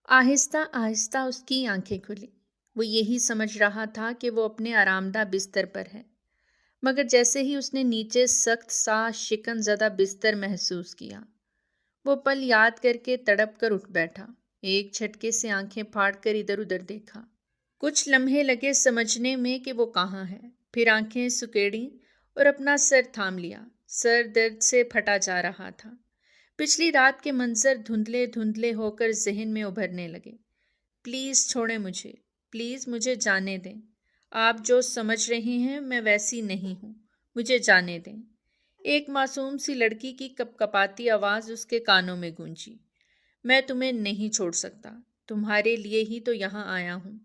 آہستہ آہستہ اس کی آنکھیں کھلی۔ وہ یہی سمجھ رہا تھا کہ وہ اپنے آرام دہ بستر پر ہے، مگر جیسے ہی اس نے نیچے سخت سا شکن زدہ بستر محسوس کیا، وہ پل یاد کر کے تڑپ کر اٹھ بیٹھا۔ ایک جھٹکے سے آنکھیں پھاڑ کر ادھر ادھر دیکھا۔ کچھ لمحے لگے سمجھنے میں کہ وہ کہاں ہے، پھر آنکھیں سکیڑیں اور اپنا سر تھام لیا۔ سر درد سے پھٹا جا رہا تھا۔ پچھلی رات کے منظر دھندلے دھندلے ہو کر ذہن میں ابھرنے لگے۔ پلیز چھوڑیں مجھے، پلیز مجھے جانے دیں۔ آپ جو سمجھ رہے ہیں میں ویسی نہیں ہوں، مجھے جانے دیں۔ ایک معصوم سی لڑکی کی کپ کپاتی آواز اس کے کانوں میں گونجی۔ میں تمہیں نہیں چھوڑ سکتا، تمہارے لیے ہی تو یہاں آیا ہوں۔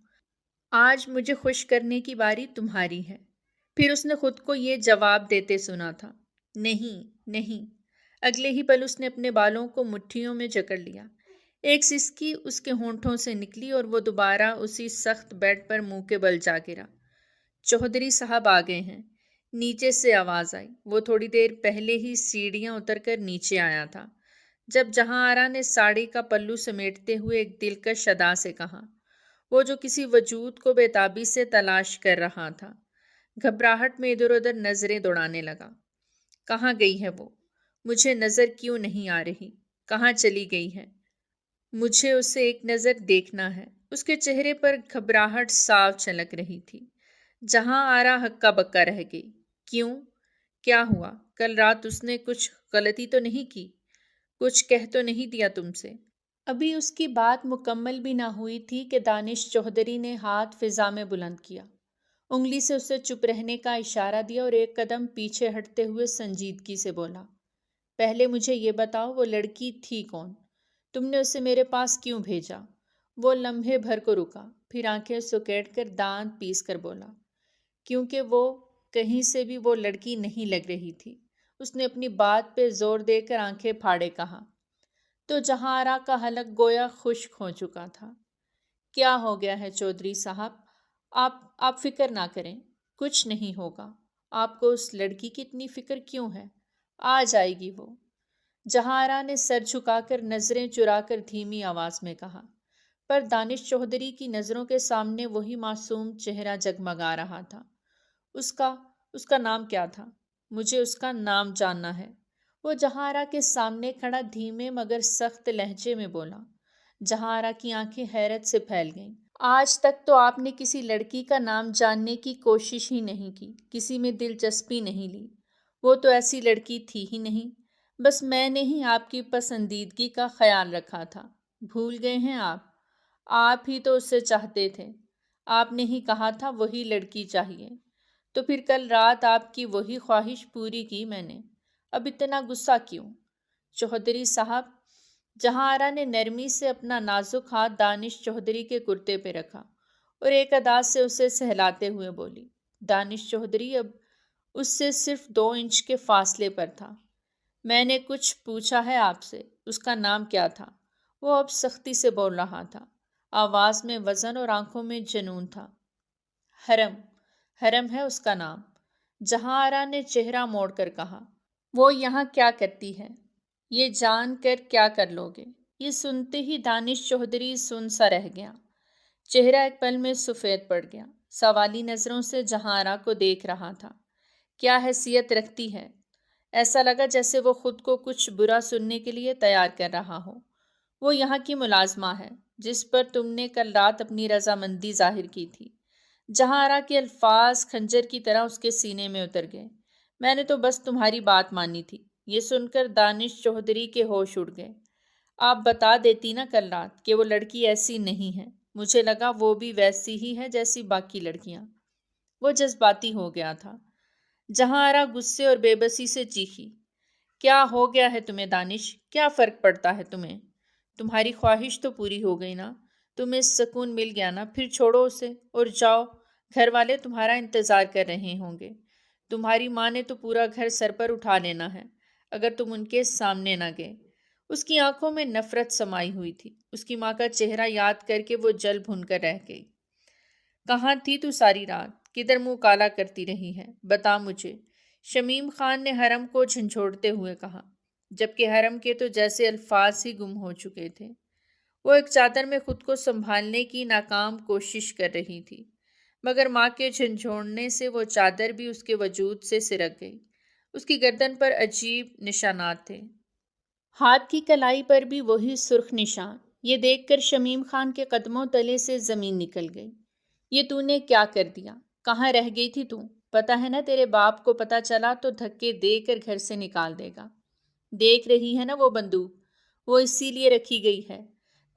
آج مجھے خوش کرنے کی باری تمہاری ہے۔ پھر اس نے خود کو یہ جواب دیتے سنا تھا، نہیں نہیں۔ اگلے ہی پل اس نے اپنے بالوں کو مٹھیوں میں جکڑ لیا۔ ایک سسکی اس کے ہونٹوں سے نکلی اور وہ دوبارہ اسی سخت بیڈ پر منہ کے بل جا گرا۔ چودھری صاحب آ گئے ہیں، نیچے سے آواز آئی۔ وہ تھوڑی دیر پہلے ہی سیڑھیاں اتر کر نیچے آیا تھا، جب جہاں آرا نے ساڑی کا پلو سمیٹتے ہوئے ایک دلکش ادا سے کہا، وہ جو کسی وجود کو بے تابی سے تلاش کر رہا تھا۔ گھبراہٹ میں ادھر ادھر نظریں دوڑانے لگا۔ کہاں گئی ہے وہ؟ مجھے نظر کیوں نہیں آ رہی؟ کہاں چلی گئی ہے؟ مجھے اسے ایک نظر دیکھنا ہے۔ اس کے چہرے پر گھبراہٹ صاف جھلک رہی تھی۔ جہاں آرا ہکا بکا رہ گئی۔ کیوں؟ کیا ہوا؟ کل رات اس نے کچھ غلطی تو نہیں کی؟ کچھ کہہ تو نہیں دیا تم سے؟ ابھی اس کی بات مکمل بھی نہ ہوئی تھی کہ دانش چودھری نے ہاتھ فضا میں بلند کیا، انگلی سے اسے چپ رہنے کا اشارہ دیا اور ایک قدم پیچھے ہٹتے ہوئے سنجیدگی سے بولا، پہلے مجھے یہ بتاؤ وہ لڑکی تھی کون؟ تم نے اسے میرے پاس کیوں بھیجا؟ وہ لمحے بھر کو رکا، پھر آنکھیں سکیڑ کر دانت پیس کر بولا، کیونکہ وہ کہیں سے بھی وہ لڑکی نہیں لگ رہی تھی۔ اس نے اپنی بات پہ زور دے کر آنکھیں پھاڑے کہا۔ تو جہاں آرا کا حلق گویا خشک ہو چکا تھا۔ کیا ہو گیا ہے چودھری صاحب؟ آپ فکر نہ کریں، کچھ نہیں ہوگا۔ آپ کو اس لڑکی کی اتنی فکر کیوں ہے؟ آ جائے گی وہ۔ جہاں آرا نے سر جھکا کر نظریں چرا کر دھیمی آواز میں کہا، پر دانش چودھری کی نظروں کے سامنے وہی معصوم چہرہ جگمگا رہا تھا۔ اس کا نام کیا تھا؟ مجھے اس کا نام جاننا ہے۔ وہ جہاں آرا کے سامنے کھڑا دھیمے مگر سخت لہجے میں بولا۔ جہاں آرا کی آنکھیں حیرت سے پھیل گئیں۔ آج تک تو آپ نے کسی لڑکی کا نام جاننے کی کوشش ہی نہیں کی، کسی میں دلچسپی نہیں لی۔ وہ تو ایسی لڑکی تھی ہی نہیں، بس میں نے ہی آپ کی پسندیدگی کا خیال رکھا تھا۔ بھول گئے ہیں آپ؟ آپ ہی تو اسے چاہتے تھے۔ آپ نے ہی کہا تھا وہی لڑکی چاہیے، تو پھر کل رات آپ کی وہی خواہش پوری کی میں نے۔ اب اتنا غصہ کیوں؟ چودھری صاحب، جہاں آرا نے نرمی سے اپنا نازک ہاتھ دانش چودھری کے کرتے پہ رکھا اور ایک ادا سے اسے سہلاتے ہوئے بولی۔ دانش چودھری اب اس سے صرف 2 انچ کے فاصلے پر تھا۔ میں نے کچھ پوچھا ہے آپ سے، اس کا نام کیا تھا؟ وہ اب سختی سے بول رہا تھا، آواز میں وزن اور آنکھوں میں جنون تھا۔ حرم، حرم ہے اس کا نام۔ جہاں آرا نے چہرہ موڑ کر کہا۔ وہ یہاں کیا کرتی ہے؟ یہ جان کر کیا کر لوگے؟ یہ سنتے ہی دانش چودھری سن سا رہ گیا۔ چہرہ ایک پل میں سفید پڑ گیا۔ سوالی نظروں سے جہاں آرا کو دیکھ رہا تھا۔ کیا حیثیت رکھتی ہے؟ ایسا لگا جیسے وہ خود کو کچھ برا سننے کے لیے تیار کر رہا ہو۔ وہ یہاں کی ملازمہ ہے، جس پر تم نے کل رات اپنی رضامندی ظاہر کی تھی۔ جہاں آرا کے الفاظ خنجر کی طرح اس کے سینے میں اتر گئے۔ میں نے تو بس تمہاری بات مانی تھی۔ یہ سن کر دانش چودھری کے ہوش اڑ گئے۔ آپ بتا دیتی نا کل رات کہ وہ لڑکی ایسی نہیں ہے، مجھے لگا وہ بھی ویسی ہی ہے جیسی باقی لڑکیاں۔ وہ جذباتی ہو گیا تھا۔ جہاں آرا غصے اور بے بسی سے چیخی، کیا ہو گیا ہے تمہیں دانش؟ کیا فرق پڑتا ہے تمہیں؟ تمہاری خواہش تو پوری ہو گئی نا، تمہیں سکون مل گیا نا، پھر چھوڑو اسے اور جاؤ، گھر والے تمہارا انتظار کر رہے ہوں گے۔ تمہاری ماں نے تو پورا گھر سر پر اٹھا لینا ہے اگر تم ان کے سامنے نہ گئے۔ اس کی آنکھوں میں نفرت سمائی ہوئی تھی۔ اس کی ماں کا چہرہ یاد کر کے وہ جل بھن کر رہ گئی۔ کہاں تھی تو ساری رات؟ کدھر منہ کالا کرتی رہی ہے؟ بتا مجھے۔ شمیم خان نے حرم کو جھنجھوڑتے ہوئے کہا، جبکہ حرم کے تو جیسے الفاظ ہی گم ہو چکے تھے۔ وہ ایک چادر میں خود کو سنبھالنے کی ناکام کوشش کر رہی تھی، مگر ماں کے جھنجھوڑنے سے وہ چادر بھی اس کے وجود سے سرک گئی۔ اس کی گردن پر عجیب نشانات تھے، ہاتھ کی کلائی پر بھی وہی سرخ نشان۔ یہ دیکھ کر شمیم خان کے قدموں تلے سے زمین نکل گئی۔ یہ تو نے کیا کر دیا؟ کہاں رہ گئی تھی تو؟ پتا ہے نا تیرے باپ کو پتا چلا تو دھکے دے کر گھر سے نکال دے گا۔ دیکھ رہی ہے نا وہ بندوق، وہ اسی لیے رکھی گئی ہے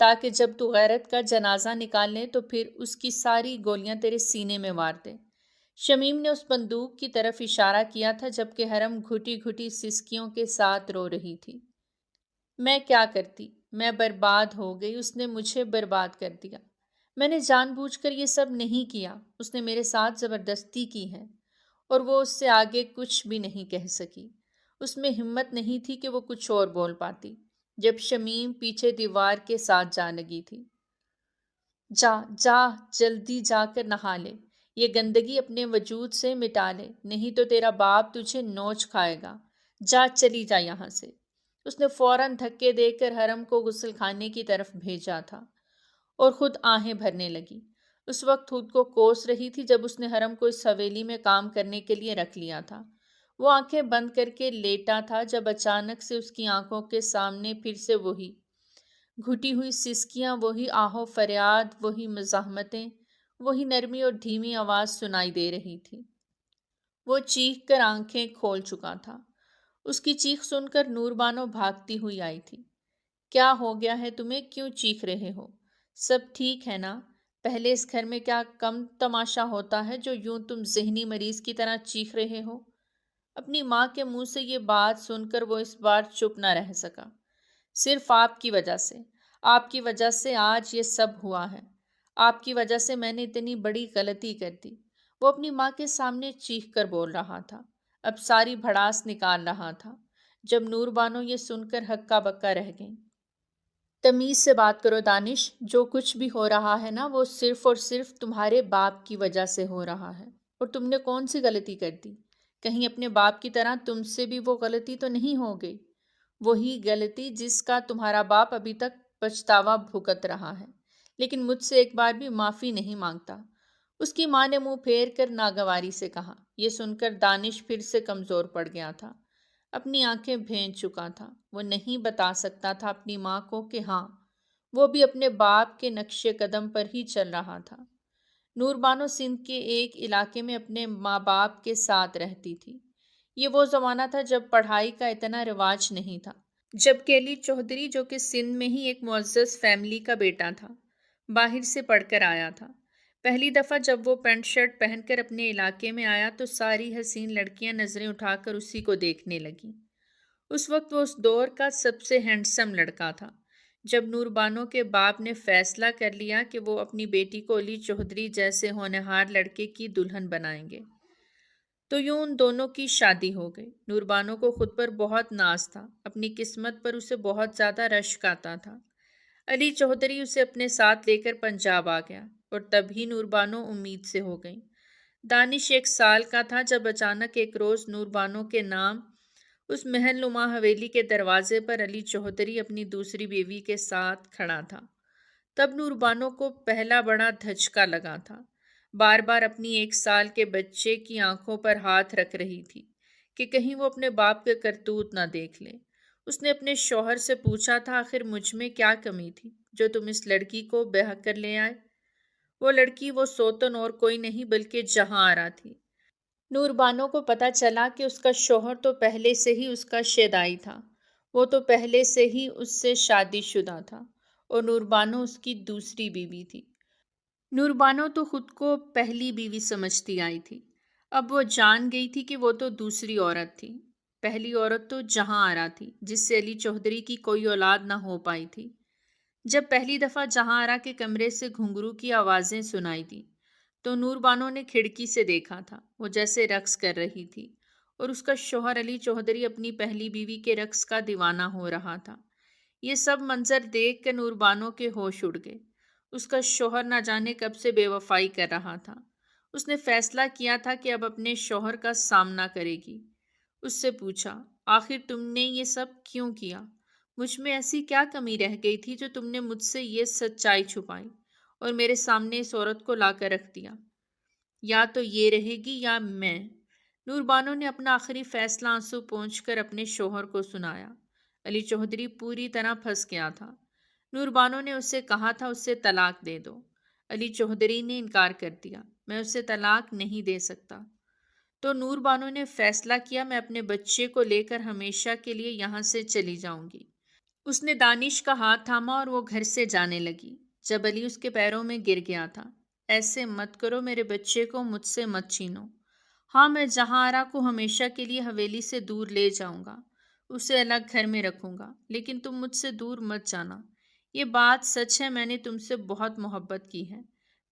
تاکہ جب تو غیرت کا جنازہ نکال لے تو پھر اس کی ساری گولیاں تیرے سینے میں وار دے۔ شمیم نے اس بندوق کی طرف اشارہ کیا تھا جبکہ حرم گھٹی گھٹی سسکیوں کے ساتھ رو رہی تھی۔ میں کیا کرتی؟ میں برباد ہو گئی، اس نے مجھے برباد کر دیا۔ میں نے جان بوجھ کر یہ سب نہیں کیا، اس نے میرے ساتھ زبردستی کی ہے۔ اور وہ اس سے آگے کچھ بھی نہیں کہہ سکی۔ اس میں ہمت نہیں تھی کہ وہ کچھ اور بول پاتی جب شمیم پیچھے دیوار کے ساتھ جا لگی تھی۔ جا جا جلدی جا کر نہا لے، یہ گندگی اپنے وجود سے مٹا لے، نہیں تو تیرا باپ تجھے نوچ کھائے گا۔ جا چلی جا یہاں سے۔ اس نے فوراً دھکے دے کر حرم کو غسل خانے کی طرف بھیجا تھا اور خود آہیں بھرنے لگی۔ اس وقت خود کو کوس رہی تھی جب اس نے حرم کو اس حویلی میں کام کرنے کے لیے رکھ لیا تھا۔ وہ آنکھیں بند کر کے لیٹا تھا جب اچانک سے اس کی آنکھوں کے سامنے پھر سے وہی گھٹی ہوئی سسکیاں، وہی آہو فریاد، وہی مزاحمتیں، وہی نرمی اور دھیمی آواز سنائی دے رہی تھی۔ وہ چیخ کر آنکھیں کھول چکا تھا۔ اس کی چیخ سن کر نور بانو بھاگتی ہوئی آئی تھی۔ کیا ہو گیا ہے تمہیں؟ کیوں چیخ رہے ہو؟ سب ٹھیک ہے نا؟ پہلے اس گھر میں کیا کم تماشا ہوتا ہے جو یوں تم ذہنی مریض کی طرح چیخ رہے ہو؟ اپنی ماں کے منہ سے یہ بات سن کر وہ اس بار چپ نہ رہ سکا۔ صرف آپ کی وجہ سے، آپ کی وجہ سے آج یہ سب ہوا ہے۔ آپ کی وجہ سے میں نے اتنی بڑی غلطی کر دی۔ وہ اپنی ماں کے سامنے چیخ کر بول رہا تھا، اب ساری بھڑاس نکال رہا تھا۔ جب نور بانو یہ سن کر ہکا بکا رہ گئی۔ تمیز سے بات کرو دانش، جو کچھ بھی ہو رہا ہے نا وہ صرف اور صرف تمہارے باپ کی وجہ سے ہو رہا ہے۔ اور تم نے کون سی غلطی کر دی؟ کہیں اپنے باپ کی طرح تم سے بھی وہ غلطی تو نہیں ہو گئی؟ وہی غلطی جس کا تمہارا باپ ابھی تک پچھتاوا بھگت رہا ہے، لیکن مجھ سے ایک بار بھی معافی نہیں مانگتا۔ اس کی ماں نے منہ پھیر کر ناگواری سے کہا۔ یہ سن کر دانش پھر سے کمزور پڑ گیا تھا، اپنی آنکھیں بھیج چکا تھا۔ وہ نہیں بتا سکتا تھا اپنی ماں کو کہ ہاں، وہ بھی اپنے باپ کے نقش قدم پر ہی چل رہا تھا۔ نور بانو سندھ کے ایک علاقے میں اپنے ماں باپ کے ساتھ رہتی تھی۔ یہ وہ زمانہ تھا جب پڑھائی کا اتنا رواج نہیں تھا، جب کہ علی چودھری جو کہ سندھ میں ہی ایک معزز فیملی کا بیٹا تھا، باہر سے پڑھ کر آیا تھا۔ پہلی دفعہ جب وہ پینٹ شرٹ پہن کر اپنے علاقے میں آیا تو ساری حسین لڑکیاں نظریں اٹھا کر اسی کو دیکھنے لگیں۔ اس وقت وہ اس دور کا سب سے ہینڈسم لڑکا تھا۔ جب نور بانو کے باپ نے فیصلہ کر لیا کہ وہ اپنی بیٹی کو علی چودھری جیسے ہونہار لڑکے کی دلہن بنائیں گے تو یوں ان دونوں کی شادی ہو گئی۔ نور بانو کو خود پر بہت ناز تھا، اپنی قسمت پر اسے بہت زیادہ رشک آتا تھا۔ علی چودھری اسے اپنے ساتھ لے کر پنجاب آ گیا اور تبھی نور بانو امید سے ہو گئی۔ دانش 1 سال کا تھا جب اچانک ایک روز نور بانو کے نام اس محل نما حویلی کے دروازے پر علی چودھری اپنی دوسری بیوی کے ساتھ کھڑا تھا۔ تب نور بانو کو پہلا بڑا دھچکا لگا تھا۔ بار بار اپنی 1 سال کے بچے کی آنکھوں پر ہاتھ رکھ رہی تھی کہ کہیں وہ اپنے باپ کے کرتوت نہ دیکھ لے۔ اس نے اپنے شوہر سے پوچھا تھا، آخر مجھ میں کیا کمی تھی جو تم اس لڑکی کو بیاہ کر لے آئے؟ وہ لڑکی وہ سوتن اور کوئی نہیں بلکہ جہاں آرا تھی۔ نور بانو کو پتا چلا کہ اس کا شوہر تو پہلے سے ہی اس کا شیدائی تھا، وہ تو پہلے سے ہی اس سے شادی شدہ تھا اور نور بانو اس کی دوسری بیوی تھی۔ نور بانو تو خود کو پہلی بیوی سمجھتی آئی تھی، اب وہ جان گئی تھی کہ وہ تو دوسری عورت تھی۔ پہلی عورت تو جہاں آرا تھی جس سے علی چودھری کی کوئی اولاد نہ ہو پائی تھی۔ جب پہلی دفعہ جہاں آرا کے کمرے سے گھنگرو کی آوازیں سنائی دی تو نور بانو نے کھڑکی سے دیکھا تھا، وہ جیسے رقص کر رہی تھی اور اس کا شوہر علی چودھری اپنی پہلی بیوی کے رقص کا دیوانہ ہو رہا تھا۔ یہ سب منظر دیکھ کر نور بانو کے ہوش اڑ گئے۔ اس کا شوہر نہ جانے کب سے بے وفائی کر رہا تھا۔ اس نے فیصلہ کیا تھا کہ اب اپنے شوہر کا سامنا کرے گی۔ اس سے پوچھا، آخر تم نے یہ سب کیوں کیا؟ مجھ میں ایسی کیا کمی رہ گئی تھی جو تم نے مجھ سے یہ سچائی چھپائی اور میرے سامنے اس عورت کو لا کر رکھ دیا؟ یا تو یہ رہے گی یا میں۔ نور بانو نے اپنا آخری فیصلہ آنسو پونچھ کر اپنے شوہر کو سنایا۔ علی چودھری پوری طرح پھنس گیا تھا۔ نور بانو نے اسے کہا تھا اسے طلاق دے دو۔ علی چودھری نے انکار کر دیا، میں اسے طلاق نہیں دے سکتا۔ تو نور بانو نے فیصلہ کیا میں اپنے بچے کو لے کر ہمیشہ کے لیے یہاں سے چلی جاؤں گی۔ اس نے دانش کا ہاتھ تھاما اور وہ گھر سے جانے لگی جب علی اس کے پیروں میں گر گیا تھا۔ ایسے مت کرو، میرے بچے کو مجھ سے مت چھینو۔ ہاں، میں جہاں آرا کو ہمیشہ کے لیے حویلی سے دور لے جاؤں گا، اسے الگ گھر میں رکھوں گا، لیکن تم مجھ سے دور مت جانا۔ یہ بات سچ ہے، میں نے تم سے بہت محبت کی ہے،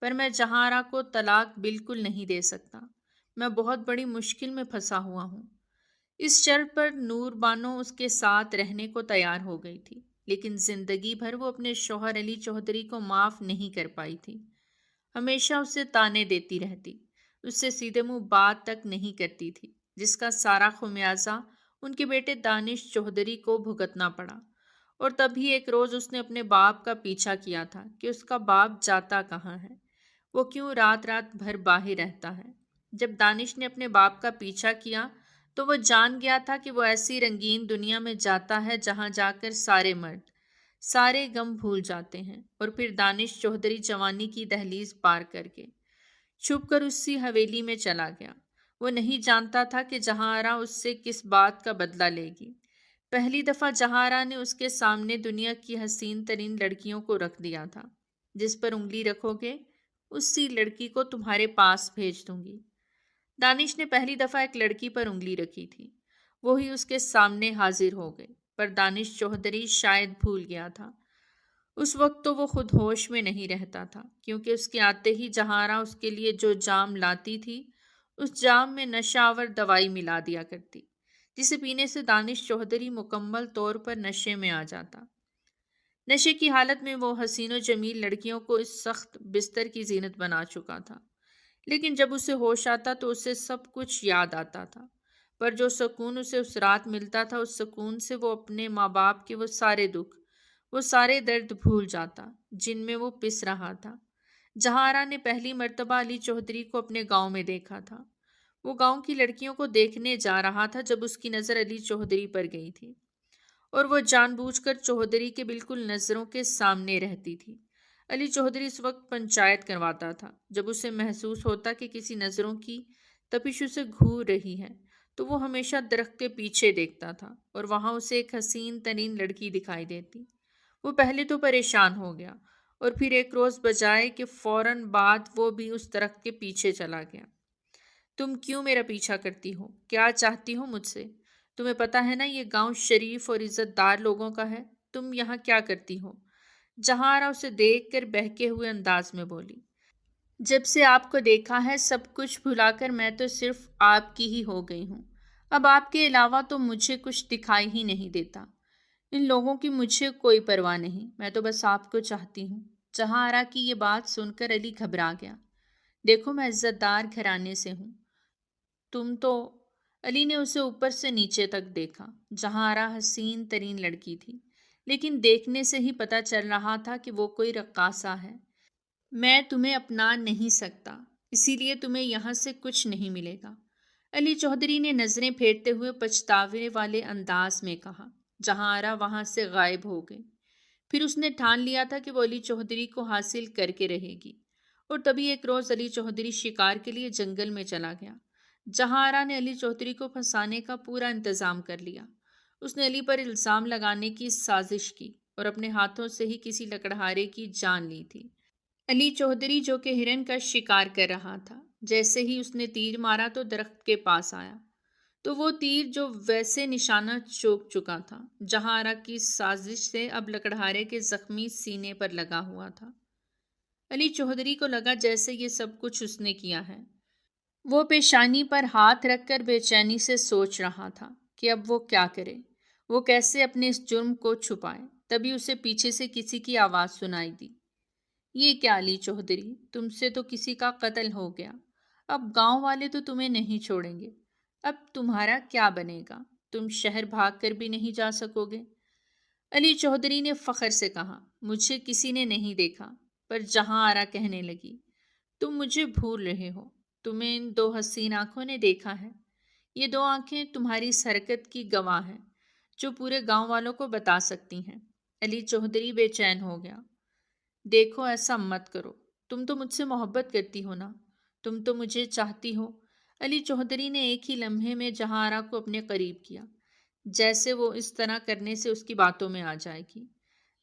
پر میں جہاں آرا کو طلاق بالکل نہیں دے سکتا۔ میں بہت بڑی مشکل میں پھنسا ہوا ہوں۔ اس شرط پر نور بانو اس کے ساتھ رہنے کو تیار ہو گئی تھی، لیکن زندگی بھر وہ اپنے شوہر علی چودھری کو معاف نہیں کر پائی تھی۔ ہمیشہ اسے تانے دیتی رہتی، اس سے سیدھے منہ بات تک نہیں کرتی تھی، جس کا سارا خمیازہ ان کے بیٹے دانش چودھری کو بھگتنا پڑا۔ اور تبھی ایک روز اس نے اپنے باپ کا پیچھا کیا تھا کہ اس کا باپ جاتا کہاں ہے، وہ کیوں رات رات بھر باہر رہتا ہے۔ جب دانش نے اپنے باپ کا پیچھا کیا تو وہ جان گیا تھا کہ وہ ایسی رنگین دنیا میں جاتا ہے جہاں جا کر سارے مرد سارے غم بھول جاتے ہیں۔ اور پھر دانش چودھری جوانی کی دہلیز پار کر کے چھپ کر اسی حویلی میں چلا گیا۔ وہ نہیں جانتا تھا کہ جہاں آرا اس سے کس بات کا بدلہ لے گی۔ پہلی دفعہ جہاں آرا نے اس کے سامنے دنیا کی حسین ترین لڑکیوں کو رکھ دیا تھا۔ جس پر انگلی رکھو گے اسی لڑکی کو تمہارے پاس بھیج دوں گی۔ دانش نے پہلی دفعہ ایک لڑکی پر انگلی رکھی تھی، وہی اس کے سامنے حاضر ہو گئی، پر دانش چودھری شاید بھول گیا تھا۔ اس وقت تو وہ خود ہوش میں نہیں رہتا تھا، کیونکہ اس کے آتے ہی جہاں اس کے لیے جو جام لاتی تھی اس جام میں نشہ آور دوائی ملا دیا کرتی، جسے پینے سے دانش چودھری مکمل طور پر نشے میں آ جاتا۔ نشے کی حالت میں وہ حسین و جمیل لڑکیوں کو اس سخت بستر کی زینت بنا چکا تھا، لیکن جب اسے ہوش آتا تو اسے سب کچھ یاد آتا تھا، پر جو سکون اسے اس رات ملتا تھا اس سکون سے وہ اپنے ماں باپ کے وہ سارے دکھ، وہ سارے درد بھول جاتا جن میں وہ پس رہا تھا۔ جہاں آرا نے پہلی مرتبہ علی چودھری کو اپنے گاؤں میں دیکھا تھا۔ وہ گاؤں کی لڑکیوں کو دیکھنے جا رہا تھا جب اس کی نظر علی چودھری پر گئی تھی، اور وہ جان بوجھ کر چودھری کے بالکل نظروں کے سامنے رہتی تھی۔ علی چودھری اس وقت پنچایت کرواتا تھا۔ جب اسے محسوس ہوتا کہ کسی نظروں کی تپش اسے گھور رہی ہے تو وہ ہمیشہ درخت کے پیچھے دیکھتا تھا اور وہاں اسے ایک حسین ترین لڑکی دکھائی دیتی۔ وہ پہلے تو پریشان ہو گیا اور پھر ایک روز بجائے کہ فوراً بعد وہ بھی اس درخت کے پیچھے چلا گیا۔ تم کیوں میرا پیچھا کرتی ہو؟ کیا چاہتی ہو مجھ سے؟ تمہیں پتا ہے نا یہ گاؤں شریف اور عزت دار لوگوں کا ہے، تم یہاں کیا کرتی ہو؟ جہاں آرا اسے دیکھ کر بہکے ہوئے انداز میں بولی۔ جب سے آپ کو دیکھا ہے سب کچھ بھلا کر میں تو صرف آپ کی ہی ہو گئی ہوں۔ اب آپ کے علاوہ تو مجھے کچھ دکھائی ہی نہیں دیتا۔ ان لوگوں کی مجھے کوئی پرواہ نہیں، میں تو بس آپ کو چاہتی ہوں۔ جہاں آرا کی یہ بات سن کر علی گھبرا گیا۔ دیکھو میں عزت دار گھرانے سے ہوں، تم تو… علی نے اسے اوپر سے نیچے تک دیکھا۔ جہاں آرا حسین ترین لڑکی تھی، لیکن دیکھنے سے ہی پتہ چل رہا تھا کہ وہ کوئی رقاصہ ہے۔ میں تمہیں اپنا نہیں سکتا، اسی لیے تمہیں یہاں سے کچھ نہیں ملے گا، علی چودھری نے نظریں پھیرتے ہوئے پچھتاوے والے انداز میں کہا۔ جہاں آرا وہاں سے غائب ہو گئی۔ پھر اس نے ٹھان لیا تھا کہ وہ علی چودھری کو حاصل کر کے رہے گی۔ اور تبھی ایک روز علی چودھری شکار کے لیے جنگل میں چلا گیا۔ جہاں آرا نے علی چودھری کو پھنسانے کا پورا انتظام کر لیا۔ اس نے علی پر الزام لگانے کی سازش کی اور اپنے ہاتھوں سے ہی کسی لکڑہارے کی جان لی تھی۔ علی چودھری جو کہ ہرن کا شکار کر رہا تھا، جیسے ہی اس نے تیر مارا تو درخت کے پاس آیا تو وہ تیر جو ویسے نشانہ چوک چکا تھا، جہاں آرا کی سازش سے اب لکڑہارے کے زخمی سینے پر لگا ہوا تھا۔ علی چودھری کو لگا جیسے یہ سب کچھ اس نے کیا ہے۔ وہ پیشانی پر ہاتھ رکھ کر بے چینی سے سوچ رہا تھا کہ اب وہ کیا کرے، وہ کیسے اپنے اس جرم کو چھپائے۔ تبھی اسے پیچھے سے کسی کی آواز سنائی دی۔ یہ کیا علی چودھری، تم سے تو کسی کا قتل ہو گیا، اب گاؤں والے تو تمہیں نہیں چھوڑیں گے، اب تمہارا کیا بنے گا؟ تم شہر بھاگ کر بھی نہیں جا سکو گے۔ علی چودھری نے فخر سے کہا، مجھے کسی نے نہیں دیکھا۔ پر جہاں آرا کہنے لگی، تم مجھے بھول رہے ہو، تمہیں ان دو حسین آنکھوں نے دیکھا ہے۔ یہ دو آنکھیں تمہاری اس حرکت کی گواہ ہیں جو پورے گاؤں والوں کو بتا سکتی ہیں۔ علی چودھری بے چین ہو گیا۔ دیکھو ایسا مت کرو، تم تو مجھ سے محبت کرتی ہو نا، تم تو مجھے چاہتی ہو۔ علی چودھری نے ایک ہی لمحے میں جہاں آرا کو اپنے قریب کیا، جیسے وہ اس طرح کرنے سے اس کی باتوں میں آ جائے گی۔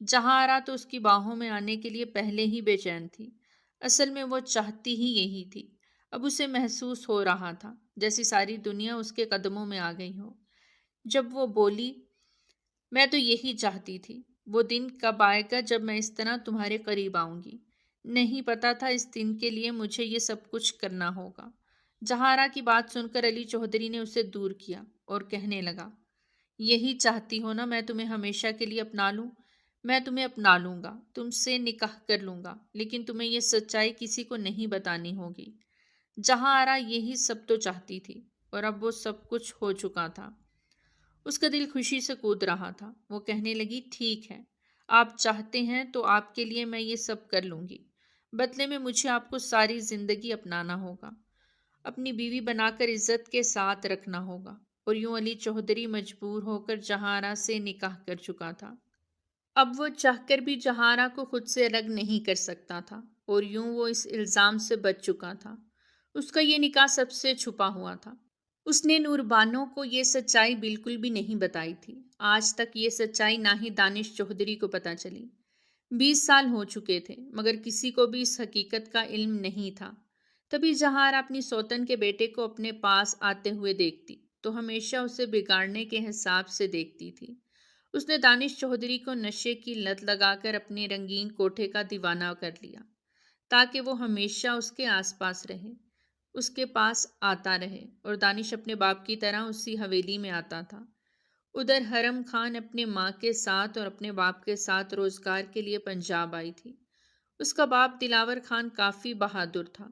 جہاں آرا تو اس کی باہوں میں آنے کے لیے پہلے ہی بے چین تھی۔ اصل میں وہ چاہتی ہی یہی تھی۔ اب اسے محسوس ہو رہا تھا جیسی ساری دنیا اس کے قدموں میں آ گئی ہو۔ جب وہ بولی، میں تو یہی چاہتی تھی، وہ دن کب آئے گا جب میں اس طرح تمہارے قریب آؤں گی۔ نہیں پتا تھا اس دن کے لیے مجھے یہ سب کچھ کرنا ہوگا۔ جہاں آرا کی بات سن کر علی چودھری نے اسے دور کیا اور کہنے لگا، یہی چاہتی ہو نا میں تمہیں ہمیشہ کے لیے اپنا لوں؟ میں تمہیں اپنا لوں گا، تم سے نکاح کر لوں گا، لیکن تمہیں یہ سچائی کسی کو نہیں بتانی ہوگی۔ جہاں آرا یہی سب تو چاہتی تھی، اور اب وہ سب کچھ ہو چکا تھا۔ اس کا دل خوشی سے کود رہا تھا۔ وہ کہنے لگی، ٹھیک ہے، آپ چاہتے ہیں تو آپ کے لیے میں یہ سب کر لوں گی۔ بدلے میں مجھے آپ کو ساری زندگی اپنانا ہوگا، اپنی بیوی بنا کر عزت کے ساتھ رکھنا ہوگا۔ اور یوں علی چودھری مجبور ہو کر جہاں آرا سے نکاح کر چکا تھا۔ اب وہ چاہ کر بھی جہاں آرا کو خود سے الگ نہیں کر سکتا تھا، اور یوں وہ اس الزام سے بچ چکا تھا۔ اس کا یہ نکاح سب سے چھپا ہوا تھا۔ اس نے نور بانو کو یہ سچائی بالکل بھی نہیں بتائی تھی۔ آج تک یہ سچائی نہ ہی دانش چودھری کو پتہ چلی۔ 20 سال ہو چکے تھے، مگر کسی کو بھی اس حقیقت کا علم نہیں تھا۔ تبھی جہاں آرا اپنی سوتن کے بیٹے کو اپنے پاس آتے ہوئے دیکھتی تو ہمیشہ اسے بگاڑنے کے حساب سے دیکھتی تھی۔ اس نے دانش چودھری کو نشے کی لت لگا کر اپنے رنگین کوٹھے کا دیوانہ کر لیا، تاکہ وہ ہمیشہ اس کے آس پاس رہے، اس کے پاس آتا رہے، اور دانش اپنے باپ کی طرح اسی حویلی میں آتا تھا۔ ادھر حرم خان اپنے ماں کے ساتھ اور اپنے باپ کے ساتھ روزگار کے لیے پنجاب آئی تھی۔ اس کا باپ دلاور خان کافی بہادر تھا۔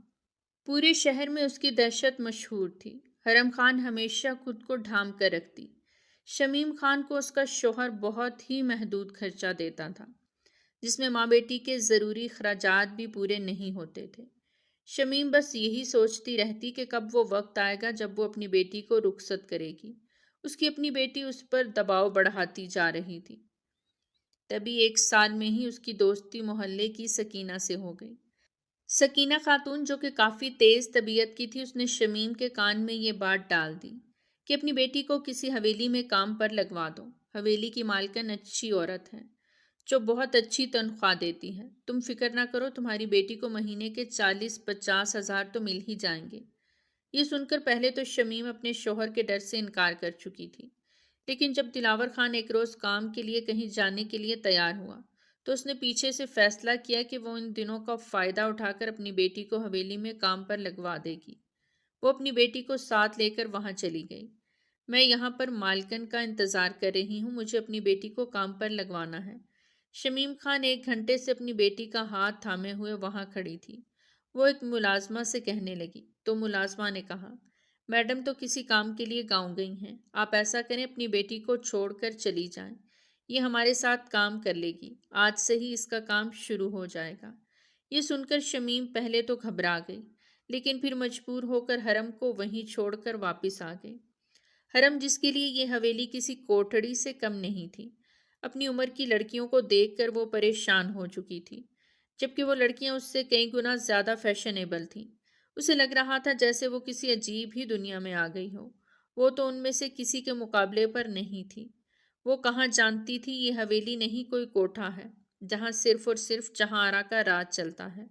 پورے شہر میں اس کی دہشت مشہور تھی۔ حرم خان ہمیشہ خود کو ڈھانپ کر رکھتی۔ شمیم خان کو اس کا شوہر بہت ہی محدود خرچہ دیتا تھا، جس میں ماں بیٹی کے ضروری اخراجات بھی پورے نہیں ہوتے تھے۔ شمیم بس یہی سوچتی رہتی کہ کب وہ وقت آئے گا جب وہ اپنی بیٹی کو رخصت کرے گی۔ اس کی اپنی بیٹی اس پر دباؤ بڑھاتی جا رہی تھی۔ تبھی 1 سال میں ہی اس کی دوستی محلے کی سکینہ سے ہو گئی۔ سکینہ خاتون جو کہ کافی تیز طبیعت کی تھی، اس نے شمیم کے کان میں یہ بات ڈال دی کہ اپنی بیٹی کو کسی حویلی میں کام پر لگوا دو۔ حویلی کی مالکن اچھی عورت ہے جو بہت اچھی تنخواہ دیتی ہے۔ تم فکر نہ کرو، تمہاری بیٹی کو مہینے کے 40-50 ہزار تو مل ہی جائیں گے۔ یہ سن کر پہلے تو شمیم اپنے شوہر کے ڈر سے انکار کر چکی تھی، لیکن جب دلاور خان ایک روز کام کے لیے کہیں جانے کے لیے تیار ہوا تو اس نے پیچھے سے فیصلہ کیا کہ وہ ان دنوں کا فائدہ اٹھا کر اپنی بیٹی کو حویلی میں کام پر لگوا دے گی۔ وہ اپنی بیٹی کو ساتھ لے کر وہاں چلی گئی۔ میں یہاں پر مالکن کا انتظار کر رہی ہوں، مجھے اپنی بیٹی کو کام پر لگوانا ہے۔ شمیم خان 1 گھنٹے سے اپنی بیٹی کا ہاتھ تھامے ہوئے وہاں کھڑی تھی۔ وہ ایک ملازمہ سے کہنے لگی تو ملازمہ نے کہا، میڈم تو کسی کام کے لیے گاؤں گئی ہیں، آپ ایسا کریں اپنی بیٹی کو چھوڑ کر چلی جائیں، یہ ہمارے ساتھ کام کر لے گی، آج سے ہی اس کا کام شروع ہو جائے گا۔ یہ سن کر شمیم پہلے تو گھبرا گئی، لیکن پھر مجبور ہو کر حرم کو وہیں چھوڑ کر واپس آ گئی۔ حرم، جس کے لیے یہ حویلی کسی کوٹھڑی سے کم نہیں تھی، اپنی عمر کی لڑکیوں کو دیکھ کر وہ پریشان ہو چکی تھی، جبکہ وہ لڑکیاں اس سے کئی گنا زیادہ فیشنیبل تھیں۔ اسے لگ رہا تھا جیسے وہ کسی عجیب ہی دنیا میں آ گئی ہو۔ وہ تو ان میں سے کسی کے مقابلے پر نہیں تھی۔ وہ کہاں جانتی تھی یہ حویلی نہیں کوئی کوٹھا ہے جہاں صرف اور صرف جہاں آرا کا راج چلتا ہے۔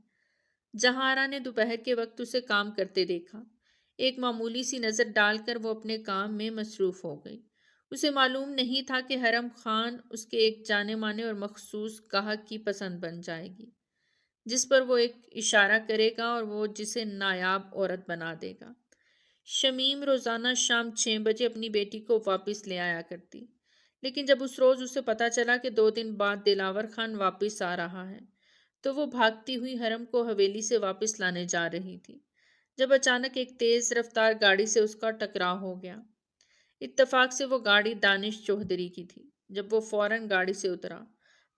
جہاں آرا نے دوپہر کے وقت اسے کام کرتے دیکھا۔ ایک معمولی سی نظر ڈال کر وہ اپنے کام میں مصروف ہو گئی۔ اسے معلوم نہیں تھا کہ حرم خان اس کے ایک جانے مانے اور مخصوص گاہک کی پسند بن جائے گی، جس پر وہ ایک اشارہ کرے گا اور وہ جسے نایاب عورت بنا دے گا۔ شمیم روزانہ شام 6 بجے اپنی بیٹی کو واپس لے آیا کرتی، لیکن جب اس روز اسے پتا چلا کہ 2 دن بعد دلاور خان واپس آ رہا ہے تو وہ بھاگتی ہوئی حرم کو حویلی سے واپس لانے جا رہی تھی، جب اچانک ایک تیز رفتار گاڑی سے اس کا ٹکراؤ ہو گیا۔ اتفاق سے وہ گاڑی دانش چودھری کی تھی۔ جب وہ فوراً گاڑی سے اترا،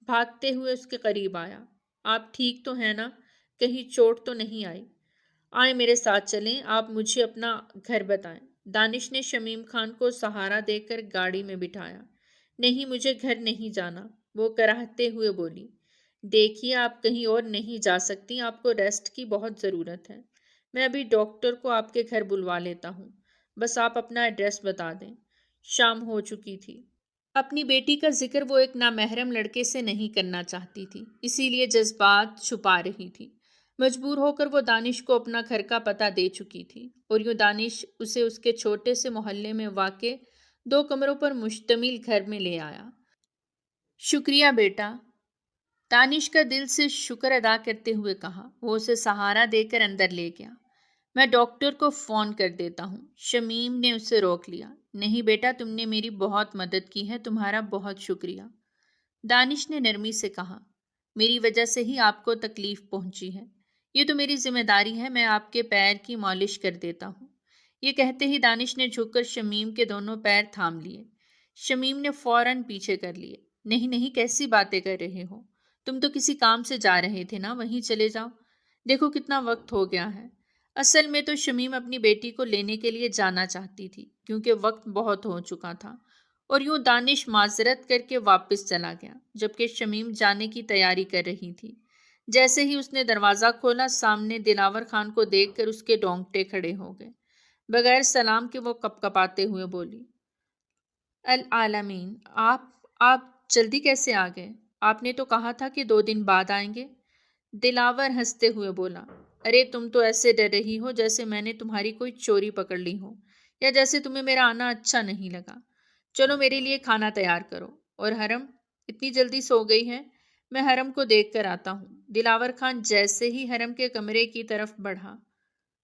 بھاگتے ہوئے اس کے قریب آیا۔ آپ ٹھیک تو ہیں نا؟ کہیں چوٹ تو نہیں آئی؟ آئیں میرے ساتھ چلیں، آپ مجھے اپنا گھر بتائیں۔ دانش نے شمیم خان کو سہارا دے کر گاڑی میں بٹھایا۔ نہیں، مجھے گھر نہیں جانا، وہ کراہتے ہوئے بولی۔ دیکھیے، آپ کہیں اور نہیں جا سکتی، آپ کو ریسٹ کی بہت ضرورت ہے۔ میں ابھی ڈاکٹر کو آپ کے گھر بلوا لیتا ہوں، بس آپ اپنا ایڈریس بتا دیں۔ شام ہو چکی تھی۔ اپنی بیٹی کا ذکر وہ ایک نامحرم لڑکے سے نہیں کرنا چاہتی تھی، اسی لیے جذبات چھپا رہی تھی۔ مجبور ہو کر وہ دانش کو اپنا گھر کا پتہ دے چکی تھی، اور یوں دانش اسے اس کے چھوٹے سے محلے میں واقع 2 کمروں پر مشتمل گھر میں لے آیا۔ شکریہ بیٹا، دانش کا دل سے شکر ادا کرتے ہوئے کہا۔ وہ اسے سہارا دے کر اندر لے گیا۔ میں ڈاکٹر کو فون کر دیتا ہوں، شمیم نے اسے روک لیا۔ نہیں بیٹا، تم نے میری بہت مدد کی ہے، تمہارا بہت شکریہ، دانش نے نرمی سے کہا۔ میری وجہ سے ہی آپ کو تکلیف پہنچی ہے، یہ تو میری ذمہ داری ہے، میں آپ کے پیر کی مالش کر دیتا ہوں۔ یہ کہتے ہی دانش نے جھک کر شمیم کے دونوں پیر تھام لیے۔ شمیم نے فوراً پیچھے کر لیے۔ نہیں نہیں، کیسی باتیں کر رہے ہو؟ تم تو کسی کام سے جا رہے تھے نا، وہیں چلے جاؤ، دیکھو کتنا وقت ہو گیا ہے۔ اصل میں تو شمیم اپنی بیٹی کو لینے کے لیے جانا چاہتی تھی، کیونکہ وقت بہت ہو چکا تھا، اور یوں دانش معذرت کر کے واپس چلا گیا، جبکہ شمیم جانے کی تیاری کر رہی تھی۔ جیسے ہی اس نے دروازہ کھولا، سامنے دلاور خان کو دیکھ کر اس کے رونگٹے کھڑے ہو گئے۔ بغیر سلام کے وہ کپکپاتے ہوئے بولی، العالمین، آپ جلدی کیسے آ گئے؟ آپ نے تو کہا تھا کہ 2 دن بعد آئیں گے۔ دلاور ہنستے ہوئے بولا، ارے تم تو ایسے ڈر رہی ہو جیسے میں نے تمہاری کوئی چوری پکڑ لی ہو، یا جیسے تمہیں میرا آنا اچھا نہیں لگا۔ چلو میرے لیے کھانا تیار کرو۔ اور حرم اتنی جلدی سو گئی ہے؟ میں حرم کو دیکھ کر آتا ہوں۔ دلاور خان جیسے ہی حرم کے کمرے کی طرف بڑھا،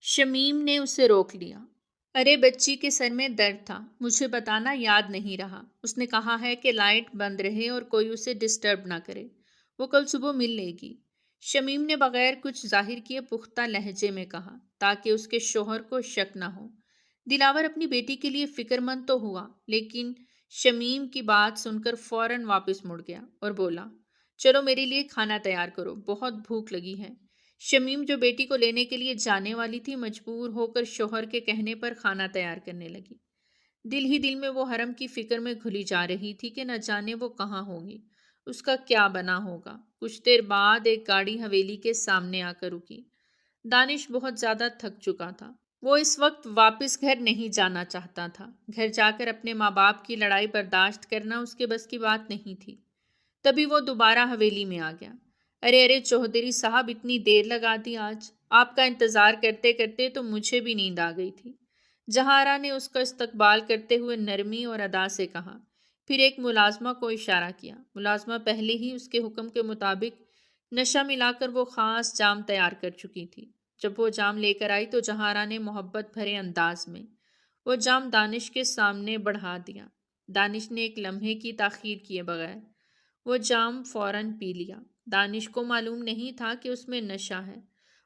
شمیم نے اسے روک لیا۔ ارے بچی کے سر میں درد تھا، مجھے بتانا یاد نہیں رہا۔ اس نے کہا ہے کہ لائٹ بند رہے اور کوئی اسے ڈسٹرب نہ کرے، وہ کل صبح مل لے گی۔ شمیم نے بغیر کچھ ظاہر کیے پختہ لہجے میں کہا، تاکہ اس کے شوہر کو شک نہ ہو۔ دلاور اپنی بیٹی کے لیے فکر مند تو ہوا، لیکن شمیم کی بات سن کر فوراً واپس مڑ گیا اور بولا، چلو میرے لیے کھانا تیار کرو، بہت بھوک لگی ہے۔ شمیم جو بیٹی کو لینے کے لیے جانے والی تھی، مجبور ہو کر شوہر کے کہنے پر کھانا تیار کرنے لگی۔ دل ہی دل میں وہ حرم کی فکر میں گھلی جا رہی تھی کہ نہ جانے وہ کہاں ہوگی، اس کا کیا بنا ہوگا۔ کچھ دیر بعد ایک گاڑی حویلی کے سامنے آ کر رکی۔ دانش بہت زیادہ تھک چکا تھا، وہ اس وقت واپس گھر نہیں جانا چاہتا تھا۔ گھر جا کر اپنے ماں باپ کی لڑائی برداشت کرنا اس کے بس کی بات نہیں تھی۔ تبھی وہ دوبارہ حویلی میں آ گیا۔ ارے چوہدری صاحب، اتنی دیر لگا دی آج، آپ کا انتظار کرتے کرتے تو مجھے بھی نیند آ گئی تھی، جہارا نے اس کا استقبال کرتے ہوئے نرمی اور ادا سے کہا۔ پھر ایک ملازمہ کو اشارہ کیا۔ ملازمہ پہلے ہی اس کے حکم کے مطابق نشہ ملا کر وہ خاص جام تیار کر چکی تھی۔ جب وہ جام لے کر آئی تو جہارا نے محبت بھرے انداز میں وہ جام دانش کے سامنے بڑھا دیا۔ دانش نے ایک لمحے کی تاخیر کیے بغیر وہ جام فوراً پی لیا۔ دانش کو معلوم نہیں تھا کہ اس میں نشہ ہے،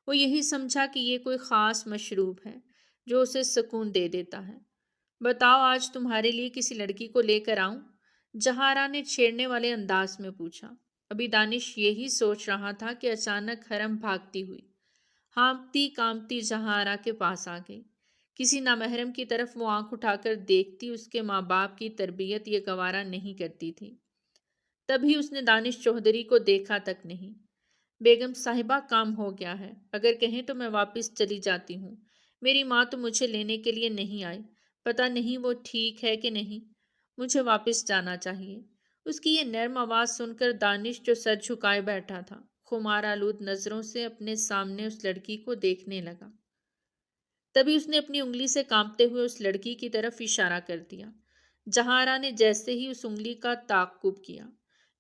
وہ یہی سمجھا کہ یہ کوئی خاص مشروب ہے جو اسے سکون دے دیتا ہے۔ بتاؤ، آج تمہارے لیے کسی لڑکی کو لے کر آؤں؟ جہارا نے چھیڑنے والے انداز میں پوچھا۔ ابھی دانش یہی سوچ رہا تھا کہ اچانک حرم بھاگتی ہوئی ہانپتی کانپتی جہارا کے پاس آ گئی۔ کسی نامحرم کی طرف وہ آنکھ اٹھا کر دیکھتی، اس کے ماں باپ کی تربیت یہ گوارا نہیں کرتی تھی۔ تبھی اس نے دانش چوہدری کو دیکھا تک نہیں۔ بیگم صاحبہ، کام ہو گیا ہے، اگر کہیں تو میں واپس چلی جاتی ہوں۔ میری ماں تو مجھے لینے کے لیے نہیں آئی، پتہ نہیں وہ ٹھیک ہے کہ نہیں، مجھے واپس جانا چاہیے۔ اس کی یہ نرم آواز سن کر دانش جو سر جھکائے بیٹھا تھا، خمار آلود نظروں سے اپنے سامنے اس لڑکی کو دیکھنے لگا۔ تبھی اس نے اپنی انگلی سے کانپتے ہوئے اس لڑکی کی طرف اشارہ کر دیا۔ جہارا نے جیسے ہی اس انگلی کا تعاقب کیا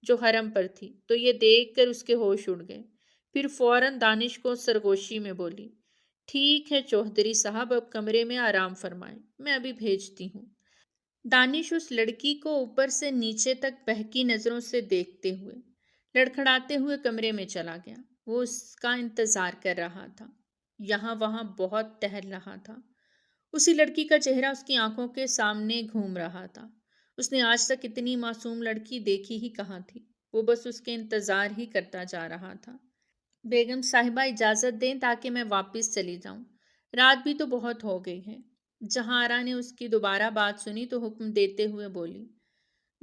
جو حرم پر تھی، تو یہ دیکھ کر اس کے ہوش اڑ گئے۔ پھر فوراً دانش کو سرگوشی میں بولی، ٹھیک ہے چوہدری صاحب، اب کمرے میں آرام فرمائیں، میں ابھی بھیجتی ہوں۔ دانش اس لڑکی کو اوپر سے نیچے تک بہکی نظروں سے دیکھتے ہوئے لڑکھڑاتے ہوئے کمرے میں چلا گیا۔ وہ اس کا انتظار کر رہا تھا، یہاں وہاں بہت ٹہل رہا تھا۔ اسی لڑکی کا چہرہ اس کی آنکھوں کے سامنے گھوم رہا تھا۔ اس نے آج تک اتنی معصوم لڑکی دیکھی ہی کہاں تھی۔ وہ بس اس کے انتظار ہی کرتا جا رہا تھا۔ بیگم صاحبہ اجازت دیں تاکہ میں واپس چلی جاؤں، رات بھی تو بہت ہو گئی ہے۔ جہاں آرا نے اس کی دوبارہ بات سنی تو حکم دیتے ہوئے بولی،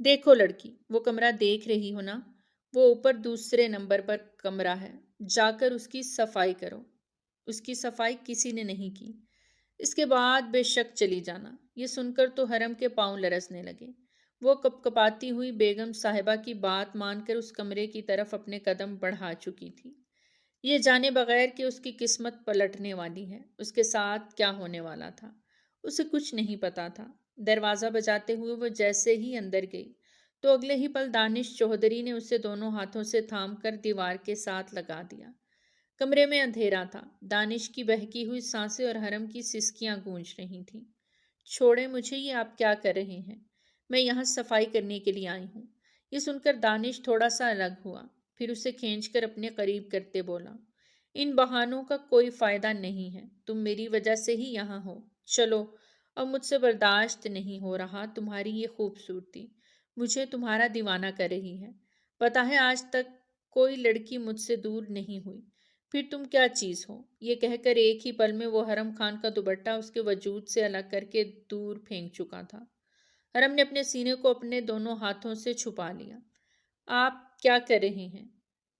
دیکھو لڑکی، وہ کمرہ دیکھ رہی ہو نا؟ وہ اوپر دوسرے نمبر پر کمرہ ہے، جا کر اس کی صفائی کرو۔ اس کی صفائی کسی نے نہیں کی۔ اس کے بعد بے شک چلی جانا۔ یہ سن کر تو حرم کے پاؤں لرزنے لگے۔ وہ کپ کپاتی ہوئی بیگم صاحبہ کی بات مان کر اس کمرے کی طرف اپنے قدم بڑھا چکی تھی، یہ جانے بغیر کہ اس کی قسمت پلٹنے والی ہے، اس کے ساتھ کیا ہونے والا تھا۔ اسے کچھ نہیں پتا تھا۔ دروازہ بجاتے ہوئے وہ جیسے ہی اندر گئی تو اگلے ہی پل دانش چودھری نے اسے دونوں ہاتھوں سے تھام کر دیوار کے ساتھ لگا دیا۔ کمرے میں اندھیرا تھا۔ دانش کی بہکی ہوئی سانسیں اور حرم کی سسکیاں گونج رہی تھیں۔ چھوڑیں مجھے، یہ آپ کیا کر رہے ہیں؟ میں یہاں صفائی کرنے کے لیے آئی ہوں۔ یہ سن کر دانش تھوڑا سا الگ ہوا، پھر اسے کھینچ کر اپنے قریب کرتے بولا، ان بہانوں کا کوئی فائدہ نہیں ہے، تم میری وجہ سے ہی یہاں ہو۔ چلو، اب مجھ سے برداشت نہیں ہو رہا تمہاری یہ خوبصورتی، مجھے تمہارا دیوانہ کر رہی ہے۔ پتہ ہے آج تک کوئی لڑکی مجھ سے دور نہیں ہوئی، پھر تم کیا چیز ہو؟ یہ کہہ کر ایک ہی پل میں وہ حرم خان کا دوپٹہ اس کے وجود سے الگ کر کے دور پھینک چکا تھا۔ حرم نے اپنے سینے کو اپنے دونوں ہاتھوں سے چھپا لیا۔ آپ کیا کر رہے ہیں؟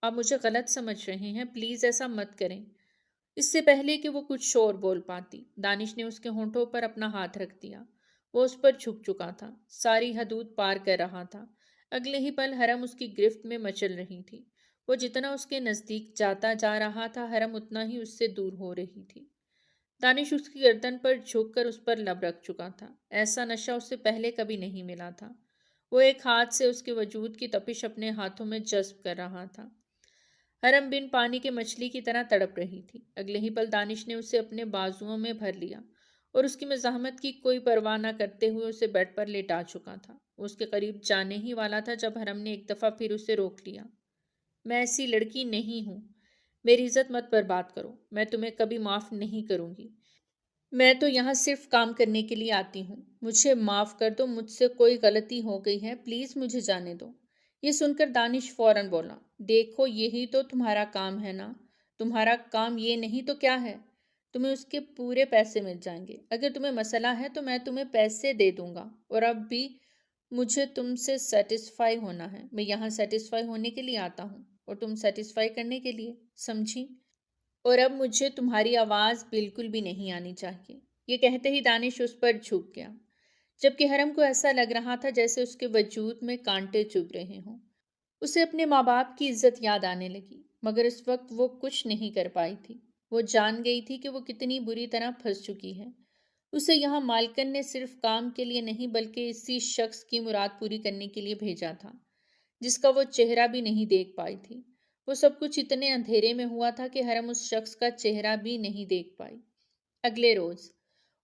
آپ مجھے غلط سمجھ رہے ہیں، پلیز ایسا مت کریں۔ اس سے پہلے کہ وہ کچھ اور بول پاتی، دانش نے اس کے ہونٹوں پر اپنا ہاتھ رکھ دیا۔ وہ اس پر جھک چکا تھا، ساری حدود پار کر رہا تھا۔ اگلے ہی پل حرم اس کی گرفت میں مچل رہی تھی۔ وہ جتنا اس کے نزدیک جاتا جا رہا تھا، حرم اتنا ہی اس سے دور ہو رہی تھی۔ دانش اس کی گردن پر جھک کر اس پر لب رکھ چکا تھا۔ ایسا نشہ اس سے پہلے کبھی نہیں ملا تھا۔ وہ ایک ہاتھ سے اس کے وجود کی تپش اپنے ہاتھوں میں جذب کر رہا تھا۔ حرم بن پانی کے مچھلی کی طرح تڑپ رہی تھی۔ اگلے ہی پل دانش نے اسے اپنے بازوؤں میں بھر لیا اور اس کی مزاحمت کی کوئی پرواہ نہ کرتے ہوئے اسے بیڈ پر لیٹا چکا تھا۔ وہ اس کے قریب جانے ہی والا تھا جب حرم نے ایک دفعہ پھر اسے روک لیا۔ میں ایسی لڑکی نہیں ہوں، میری عزت مت برباد کرو، میں تمہیں کبھی معاف نہیں کروں گی۔ میں تو یہاں صرف کام کرنے کے لیے آتی ہوں، مجھے معاف کر دو، مجھ سے کوئی غلطی ہو گئی ہے، پلیز مجھے جانے دو۔ یہ سن کر دانش فوراً بولا، دیکھو یہی تو تمہارا کام ہے نا؟ تمہارا کام یہ نہیں تو کیا ہے؟ تمہیں اس کے پورے پیسے مل جائیں گے۔ اگر تمہیں مسئلہ ہے تو میں تمہیں پیسے دے دوں گا، اور اب بھی مجھے تم سے سیٹسفائی ہونا ہے۔ میں یہاں سیٹسفائی ہونے کے لیے آتا ہوں اور تم سیٹسفائی کرنے کے لیے، سمجھی؟ اور اب مجھے تمہاری آواز بالکل بھی نہیں آنی چاہیے۔ یہ کہتے ہی دانش اس پر جھک گیا، جبکہ حرم کو ایسا لگ رہا تھا جیسے اس کے وجود میں کانٹے چبھ رہے ہوں۔ اسے اپنے ماں باپ کی عزت یاد آنے لگی، مگر اس وقت وہ کچھ نہیں کر پائی تھی۔ وہ جان گئی تھی کہ وہ کتنی بری طرح پھنس چکی ہے۔ اسے یہاں مالکن نے صرف کام کے لیے نہیں بلکہ اسی شخص کی مراد پوری کرنے کے لیے بھیجا تھا، جس کا وہ چہرہ بھی نہیں دیکھ پائی تھی۔ وہ سب کچھ اتنے اندھیرے میں ہوا تھا کہ حرم اس شخص کا چہرہ بھی نہیں دیکھ پائی۔ اگلے روز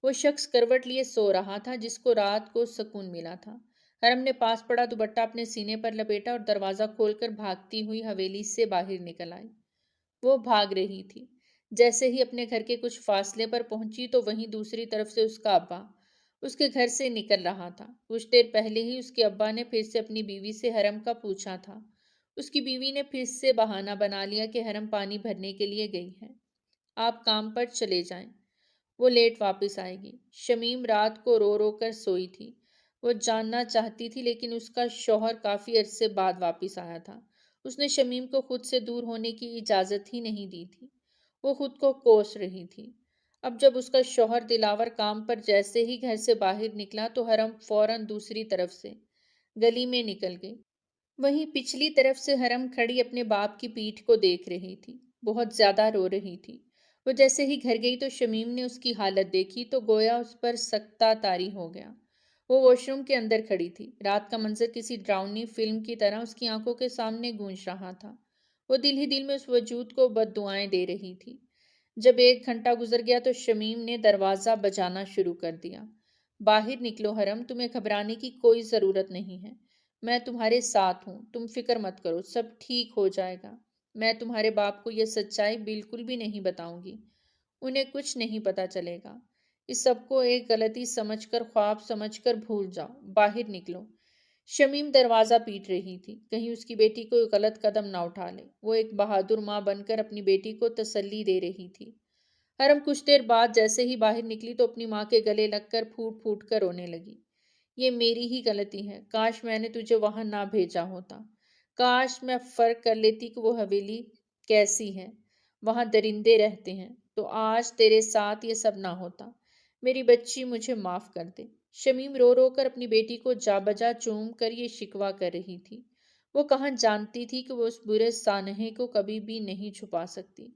وہ شخص کروٹ لیے سو رہا تھا جس کو رات کو سکون ملا تھا۔ حرم نے پاس پڑا دوپٹہ اپنے سینے پر لپیٹا اور دروازہ کھول کر بھاگتی ہوئی حویلی سے باہر نکل آئی۔ وہ بھاگ رہی تھی۔ جیسے ہی اپنے گھر کے کچھ فاصلے پر پہنچی تو وہیں دوسری طرف سے اس کا ابا اس کے گھر سے نکل رہا تھا۔ کچھ دیر پہلے ہی اس کے ابا نے پھر سے اپنی بیوی سے حرم کا پوچھا تھا۔ اس کی بیوی نے پھر سے بہانہ بنا لیا کہ حرم پانی بھرنے کے لیے گئی ہے، آپ کام پر چلے جائیں، وہ لیٹ واپس آئے گی۔ شمیم رات کو رو رو کر سوئی تھی۔ وہ جاننا چاہتی تھی لیکن اس کا شوہر کافی عرصے بعد واپس آیا تھا۔ اس نے شمیم کو خود سے دور ہونے کی اجازت ہی نہیں دی تھی۔ وہ خود کو کوس رہی تھی۔ اب جب اس کا شوہر دلاور کام پر جیسے ہی گھر سے باہر نکلا تو حرم فوراً دوسری طرف سے گلی میں نکل گئی۔ وہیں پچھلی طرف سے حرم کھڑی اپنے باپ کی پیٹھ کو دیکھ رہی تھی، بہت زیادہ رو رہی تھی۔ وہ جیسے ہی گھر گئی تو شمیم نے اس کی حالت دیکھی تو گویا اس پر سکتہ طاری ہو گیا۔ وہ واش روم کے اندر کھڑی تھی۔ رات کا منظر کسی ڈراؤنی فلم کی طرح اس کی آنکھوں کے سامنے گونج رہا تھا۔ وہ دل ہی دل میں اس وجود کو بد دعائیں دے رہی تھی۔ جب 1 گھنٹہ گزر گیا تو شمیم نے دروازہ بجانا شروع کر دیا۔ باہر نکلو حرم، تمہیں گھبرانے کی کوئی ضرورت نہیں ہے، میں تمہارے ساتھ ہوں، تم فکر مت کرو، سب ٹھیک ہو جائے گا۔ میں تمہارے باپ کو یہ سچائی بالکل بھی نہیں بتاؤں گی، انہیں کچھ نہیں پتا چلے گا۔ اس سب کو ایک غلطی سمجھ کر، خواب سمجھ کر بھول جاؤ، باہر نکلو۔ شمیم دروازہ پیٹ رہی تھی، کہیں اس کی بیٹی کوئی غلط قدم نہ اٹھا لے۔ وہ ایک بہادر ماں بن کر اپنی بیٹی کو تسلی دے رہی تھی۔ حرم کچھ دیر بعد جیسے ہی باہر نکلی تو اپنی ماں کے گلے لگ کر پھوٹ پھوٹ کر رونے لگی۔ یہ میری ہی غلطی ہے، کاش میں نے تجھے وہاں نہ بھیجا ہوتا، کاش میں فرق کر لیتی کہ وہ حویلی کیسی ہے، وہاں درندے رہتے ہیں، تو آج تیرے ساتھ یہ سب نہ ہوتا۔ میری بچی مجھے معاف کر دے۔ شمیم رو رو کر اپنی بیٹی کو جا بجا چوم کر یہ شکوہ کر رہی تھی۔ وہ کہاں جانتی تھی کہ وہ اس برے سانحے کو کبھی بھی نہیں چھپا سکتی۔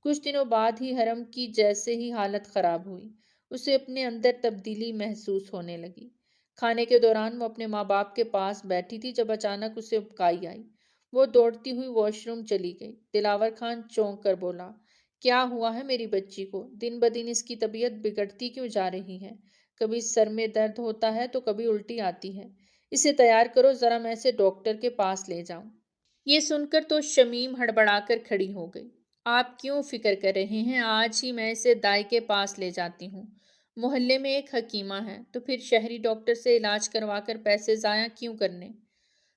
کچھ دنوں بعد ہی حرم کی جیسے ہی حالت خراب ہوئی، اسے اپنے اندر تبدیلی محسوس ہونے لگی۔ کھانے کے دوران وہ اپنے ماں باپ کے پاس بیٹھی تھی جب اچانک اسے ابکائی آئی۔ وہ دوڑتی ہوئی واش روم چلی گئی۔ دلاور خان چونک کر بولا، کیا ہوا ہے میری بچی کو؟ دن بدن اس کی طبیعت بگڑتی کیوں جا رہی ہے؟ کبھی سر میں درد ہوتا ہے تو کبھی الٹی آتی ہے۔ اسے تیار کرو، ذرا میں اسے ڈاکٹر کے پاس لے جاؤں۔ یہ سن کر تو شمیم ہڑبڑا کر کھڑی ہو گئی۔ آپ کیوں فکر کر رہے ہیں؟ آج ہی میں اسے دائی کے پاس لے جاتی ہوں۔ محلے میں ایک حکیمہ ہے، تو پھر شہری ڈاکٹر سے علاج کروا کر پیسے ضائع کیوں کرنے؟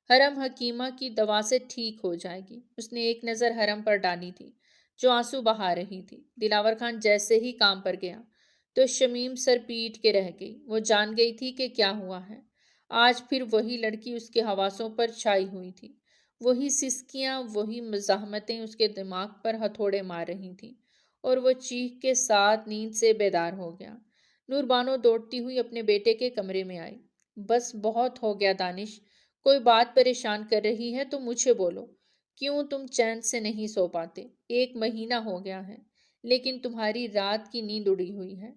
حرم حکیمہ کی دوا سے ٹھیک ہو جائے گی۔ اس نے ایک نظر حرم پر ڈالی تھی جو آنسو بہا رہی تھی۔ دلاور خان جیسے ہی کام پر گیا تو شمیم سر پیٹ کے رہ گئی۔ وہ جان گئی تھی کہ کیا ہوا ہے۔ آج پھر وہی لڑکی اس کے حواسوں پر چھائی ہوئی تھی۔ وہی سسکیاں، وہی مزاحمتیں اس کے دماغ پر ہتھوڑے مار رہی تھیں، اور وہ چیخ کے ساتھ نیند سے بیدار ہو گیا۔ نور بانو دوڑتی ہوئی اپنے بیٹے کے کمرے میں آئی۔ بس بہت ہو گیا دانش، کوئی بات پریشان کر رہی ہے تو مجھے بولو۔ کیوں تم چین سے نہیں سو پاتے؟ 1 مہینہ ہو گیا ہے، لیکن تمہاری رات کی نیند اڑی ہوئی ہے۔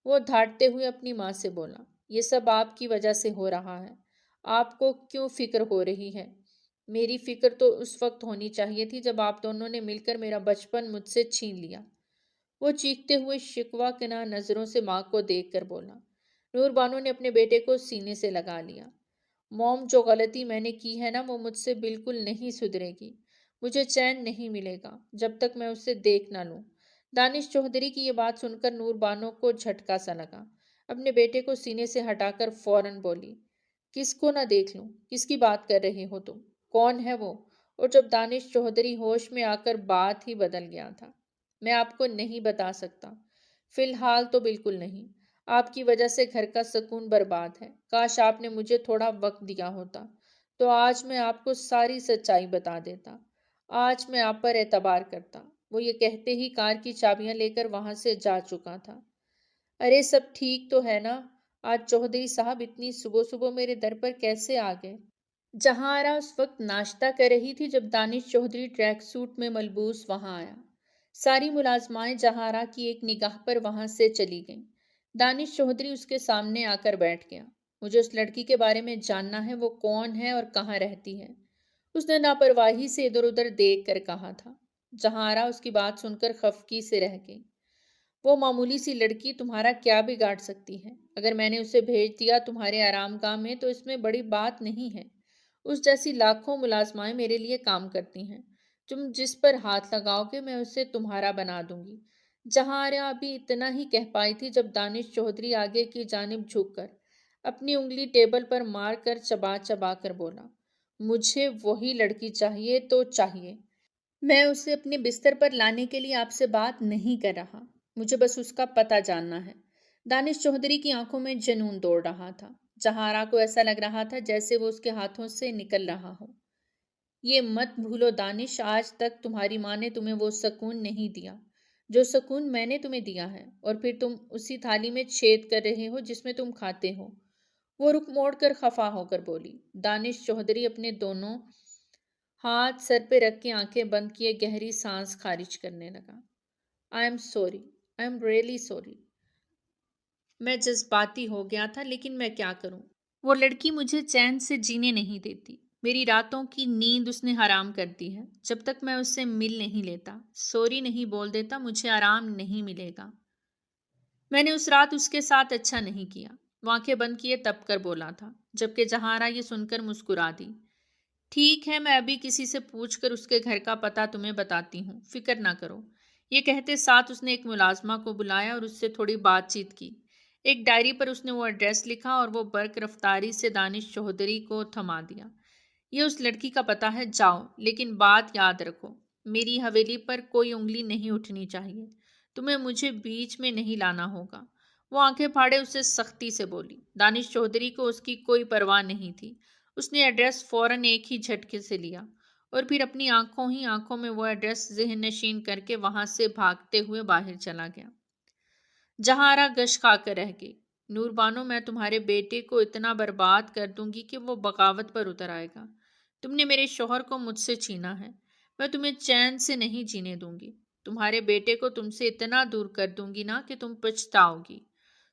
وہ دھاڑتے ہوئے اپنی ماں سے بولا، یہ سب آپ کی وجہ سے ہو رہا ہے۔ آپ کو کیوں فکر ہو رہی ہے؟ میری فکر تو اس وقت ہونی چاہیے تھی جب آپ دونوں نے مل کر میرا بچپن مجھ سے چھین لیا۔ وہ چیختے ہوئے شکوہ کناں نظروں سے ماں کو دیکھ کر بولا۔ نور بانو نے اپنے بیٹے کو سینے سے لگا لیا۔ موم، جو غلطی میں نے کی ہے نا، وہ مجھ سے بالکل نہیں سدھرے گی۔ مجھے چین نہیں ملے گا جب تک میں اسے دیکھ نہ لوں۔ دانش چودھری کی یہ بات سن کر نور بانو کو جھٹکا سا لگا۔ اپنے بیٹے کو سینے سے ہٹا کر فوراً بولی، کس کو نہ دیکھ لوں؟ کس کی بات کر رہے ہو تم؟ کون ہے وہ؟ اور جب دانش چودھری ہوش میں آ کر بات ہی بدل گیا تھا۔ میں آپ کو نہیں بتا سکتا، فی الحال تو بالکل نہیں۔ آپ کی وجہ سے گھر کا سکون برباد ہے۔ کاش آپ نے مجھے تھوڑا وقت دیا ہوتا تو آج میں آپ کو ساری سچائی بتا دیتا، آج میں آپ پر اعتبار کرتا۔ وہ یہ کہتے ہی کار کی چابیاں لے کر وہاں سے جا چکا تھا۔ ارے سب ٹھیک تو ہے نا؟ آج چودھری صاحب اتنی صبح صبح میرے در پر کیسے آ گئے؟ جہاں آرا اس وقت ناشتہ کر رہی تھی جب دانش چودھری ٹریک سوٹ میں ملبوس وہاں آیا۔ ساری ملازمائیں جہاں آرا کی ایک نگاہ پر وہاں سے چلی گئیں۔ دانش چودھری اس کے سامنے آ کر بیٹھ گیا۔ مجھے اس لڑکی کے بارے میں جاننا ہے، وہ کون ہے اور کہاں رہتی ہے؟ اس نے لاپرواہی سے ادھر ادھر دیکھ کر کہا تھا۔ جہاں آرا اس کی بات سن کر خفگی سے رہ گئی۔ وہ معمولی سی لڑکی تمہارا کیا بگاڑ سکتی ہے؟ اگر میں نے اسے بھیج دیا تمہارے آرام گاہ میں تو اس میں بڑی بات نہیں ہے۔ اس جیسی لاکھوں ملازمائیں میرے لیے کام کرتی ہیں۔ تم جس پر ہاتھ لگاؤ گے میں اسے تمہارا بنا دوں گی۔ جہاں آرا ابھی اتنا ہی کہہ پائی تھی جب دانش چودھری آگے کی جانب جھک کر اپنی انگلی ٹیبل پر مار کر چبا چبا کر بولا، مجھے وہی لڑکی چاہیے تو چاہیے۔ میں اسے اپنے بستر پر لانے کے لیے آپ سے بات نہیں کر رہا، مجھے بس اس کا پتہ جاننا ہے۔ دانش چودھری کی آنکھوں میں جنون دوڑ رہا تھا۔ جہاں آرا کو ایسا لگ رہا تھا جیسے وہ اس کے ہاتھوں سے نکل رہا ہو۔ یہ مت بھولو دانش، آج تک تمہاری ماں نے تمہیں وہ سکون نہیں دیا جو سکون میں نے تمہیں دیا ہے، اور پھر تم اسی تھالی میں چھید کر رہے ہو جس میں تم کھاتے ہو۔ وہ رخ موڑ کر خفا ہو کر بولی۔ دانش چودھری اپنے دونوں ہاتھ سر پہ رکھ کے آنکھیں بند کیے گہری سانس خارج کرنے لگا۔ I am sorry, I am really sorry. میں جذباتی ہو گیا تھا، لیکن میں کیا کروں؟ وہ لڑکی مجھے چین سے جینے نہیں دیتی۔ میری راتوں کی نیند اس نے حرام کر دی ہے۔ جب تک میں اس سے مل نہیں لیتا، سوری نہیں بول دیتا، مجھے آرام نہیں ملے گا۔ میں نے اس رات اس کے ساتھ اچھا نہیں کیا۔ وہ آنکھیں بند کیے تب کر بولا تھا، جبکہ جہاں آرا یہ سن کر مسکرا دی۔ ٹھیک ہے، میں ابھی کسی سے پوچھ کر اس کے گھر کا پتہ تمہیں بتاتی ہوں، فکر نہ کرو۔ یہ کہتے ساتھ اس نے ایک ملازمہ کو بلایا اور اس سے تھوڑی بات چیت کی۔ ایک ڈائری پر اس نے وہ ایڈریس لکھا اور وہ برق رفتاری سے دانش چودھری کو تھما دیا۔ یہ اس لڑکی کا پتہ ہے، جاؤ، لیکن بات یاد رکھو، میری حویلی پر کوئی انگلی نہیں اٹھنی چاہیے، تمہیں مجھے بیچ میں نہیں لانا ہوگا۔ وہ آنکھیں پھاڑے اسے سختی سے بولی۔ دانش چودھری کو اس کی کوئی پرواہ نہیں تھی۔ اس نے ایڈریس فوراً ایک ہی جھٹکے سے لیا اور پھر اپنی آنکھوں میں وہ ایڈریس ذہن نشین کر کے وہاں سے بھاگتے ہوئے باہر چلا گیا۔ جہاں آرا گش کھا کر رہ گئی۔ نور بانو، میں تمہارے بیٹے کو اتنا برباد کر دوں گی کہ وہ بغاوت پر اتر آئے گا۔ تم نے میرے شوہر کو مجھ سے چھینا ہے، میں تمہیں چین سے نہیں جینے دوں گی۔ تمہارے بیٹے کو تم سے اتنا دور کر دوں گی نا کہ تم پچھتاؤ گی۔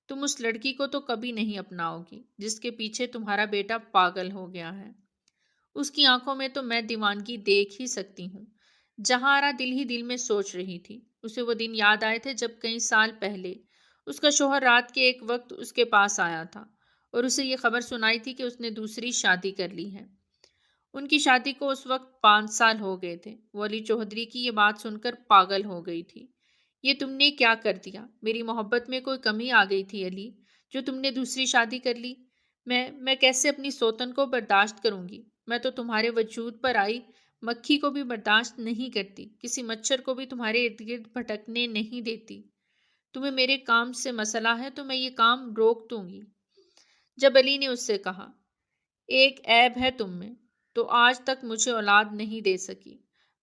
تم اس لڑکی کو تو کبھی نہیں اپناؤ گی جس کے پیچھے تمہارا بیٹا پاگل ہو گیا ہے۔ اس کی آنکھوں میں تو میں دیوانگی دیکھ ہی سکتی ہوں۔ جہاں آرا دل ہی دل میں سوچ رہی تھی۔ اسے وہ دن یاد آئے تھے جب کئی سال پہلے اس کا شوہر رات کے ایک وقت اس کے پاس آیا تھا اور اسے یہ خبر سنائی تھی کہ اس نے دوسری شادی کر لی ہے۔ ان کی شادی کو اس وقت 5 سال ہو گئے تھے۔ وہ علی چودھری کی یہ بات سن کر پاگل ہو گئی تھی۔ یہ تم نے کیا کر دیا؟ میری محبت میں کوئی کمی آ گئی تھی علی، جو تم نے دوسری شادی کر لی؟ میں کیسے اپنی سوتن کو برداشت کروں گی؟ میں تو تمہارے وجود پر آئی مکھی کو بھی برداشت نہیں کرتی، کسی مچھر کو بھی تمہارے ارد گرد بھٹکنے نہیں دیتی۔ تمہیں میرے کام سے مسئلہ ہے تو میں یہ کام روک دوں گی۔ جب علی نے اس سے کہا، ایک عیب ہے تم میں، تو آج تک مجھے اولاد نہیں دے سکی۔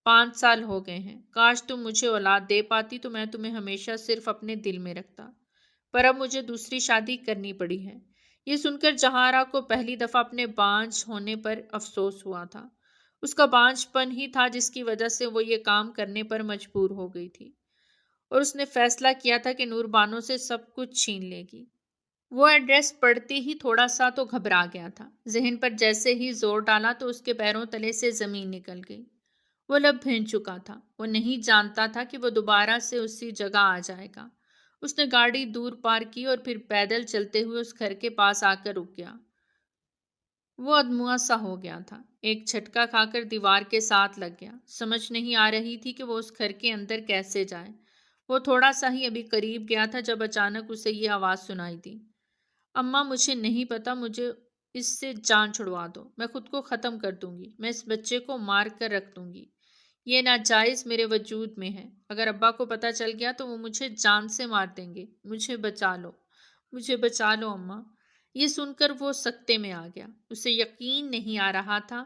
5 سال ہو گئے ہیں، کاش تم مجھے اولاد دے پاتی تو میں تمہیں ہمیشہ صرف اپنے دل میں رکھتا، پر اب مجھے دوسری شادی کرنی پڑی ہے۔ یہ سن کر جہاں آرا کو پہلی دفعہ اپنے بانجھ ہونے پر افسوس ہوا تھا۔ اس کا بانجھ پن ہی تھا جس کی وجہ سے وہ یہ کام کرنے پر مجبور ہو گئی تھی، اور اس نے فیصلہ کیا تھا کہ نور بانو سے سب کچھ چھین لے گی۔ وہ ایڈریس پڑھتے ہی تھوڑا سا تو گھبرا گیا تھا۔ ذہن پر جیسے ہی زور ڈالا تو اس کے پیروں تلے سے زمین نکل گئی۔ وہ لب بھیج چکا تھا۔ وہ نہیں جانتا تھا کہ وہ دوبارہ سے اسی جگہ آ جائے گا۔ اس نے گاڑی دور پارک کی اور پھر پیدل چلتے ہوئے اس گھر کے پاس آ کر رک گیا۔ وہ ادموا سا ہو گیا تھا۔ ایک جھٹکا کھا کر دیوار کے ساتھ لگ گیا۔ سمجھ نہیں آ رہی تھی کہ وہ اس گھر کے اندر کیسے جائے۔ وہ تھوڑا سا ہی ابھی قریب گیا تھا جب اچانک اسے یہ آواز سنائی دی، اماں مجھے نہیں پتا، مجھے اس سے جان چھڑوا دو، میں خود کو ختم کر دوں گی، میں اس بچے کو مار کر رکھ دوں گی، یہ ناجائز میرے وجود میں ہے، اگر ابا کو پتا چل گیا تو وہ مجھے جان سے مار دیں گے، مجھے بچا لو، مجھے بچا لو اماں۔ یہ سن کر وہ سکتے میں آ گیا۔ اسے یقین نہیں آ رہا تھا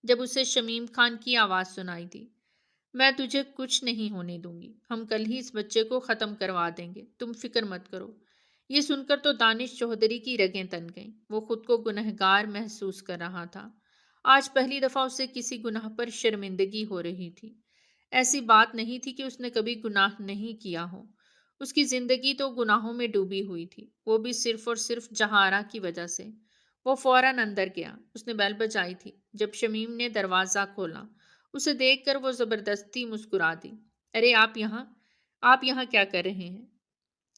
جب اسے شمیم خان کی آواز سنائی دی، میں تجھے کچھ نہیں ہونے دوں گی، ہم کل ہی اس بچے کو ختم کروا دیں گے، تم فکر مت کرو۔ یہ سن کر تو دانش چودھری کی رگیں تن گئیں۔ وہ خود کو گنہگار محسوس کر رہا تھا۔ آج پہلی دفعہ اسے کسی گناہ پر شرمندگی ہو رہی تھی۔ ایسی بات نہیں تھی کہ اس نے کبھی گناہ نہیں کیا ہو۔ اس کی زندگی تو گناہوں میں ڈوبی ہوئی تھی، وہ بھی صرف اور صرف جہاں آرا کی وجہ سے۔ وہ فوراً اندر گیا۔ اس نے بیل بجائی تھی۔ جب شمیم نے دروازہ کھولا، اسے دیکھ کر وہ زبردستی مسکرا دی۔ ارے آپ یہاں کیا کر رہے ہیں؟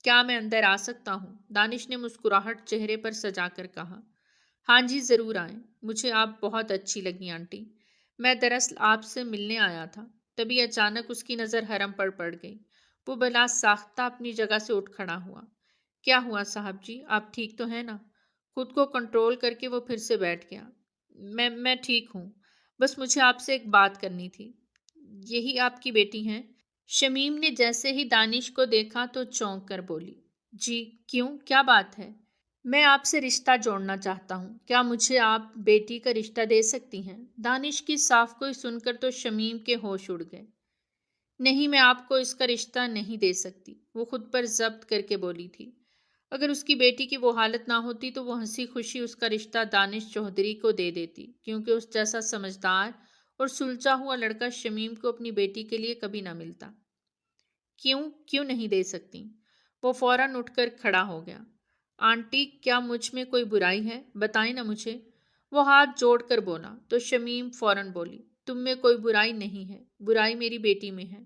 کیا میں اندر آ سکتا ہوں؟ دانش نے مسکراہٹ چہرے پر سجا کر کہا۔ ہاں جی ضرور آئیں، مجھے آپ بہت اچھی لگی آنٹی، میں دراصل آپ سے ملنے آیا تھا۔ تبھی اچانک اس کی نظر حرم پر پڑ گئی۔ وہ بلا ساختہ اپنی جگہ سے اٹھ کھڑا ہوا۔ کیا ہوا صاحب جی، آپ ٹھیک تو ہیں نا؟ خود کو کنٹرول کر کے وہ پھر سے بیٹھ گیا۔ میں ٹھیک ہوں، بس مجھے آپ سے ایک بات کرنی تھی۔ یہی آپ کی بیٹی ہیں؟ شمیم نے جیسے ہی دانش کو دیکھا تو چونک کر بولی، جی کیوں، کیا بات ہے؟ میں آپ سے رشتہ جوڑنا چاہتا ہوں، کیا مجھے آپ بیٹی کا رشتہ دے سکتی ہیں؟ دانش کی صاف کوئی سن کر تو شمیم کے ہوش اڑ گئے۔ نہیں، میں آپ کو اس کا رشتہ نہیں دے سکتی، وہ خود پر ضبط کر کے بولی تھی۔ اگر اس کی بیٹی کی وہ حالت نہ ہوتی تو وہ ہنسی خوشی اس کا رشتہ دانش چودھری کو دے دیتی، کیونکہ اس جیسا سمجھدار اور سلجھا ہوا لڑکا شمیم کو اپنی بیٹی کے لیے کبھی نہ ملتا۔ کیوں نہیں دے سکتی؟ وہ فوراً اٹھ کر کھڑا ہو گیا۔ آنٹی کیا مجھ میں کوئی برائی ہے؟ بتائیں نا مجھے۔ وہ ہاتھ جوڑ کر بولا تو شمیم فوراً بولی، تم میں کوئی برائی نہیں ہے، برائی میری بیٹی میں ہے۔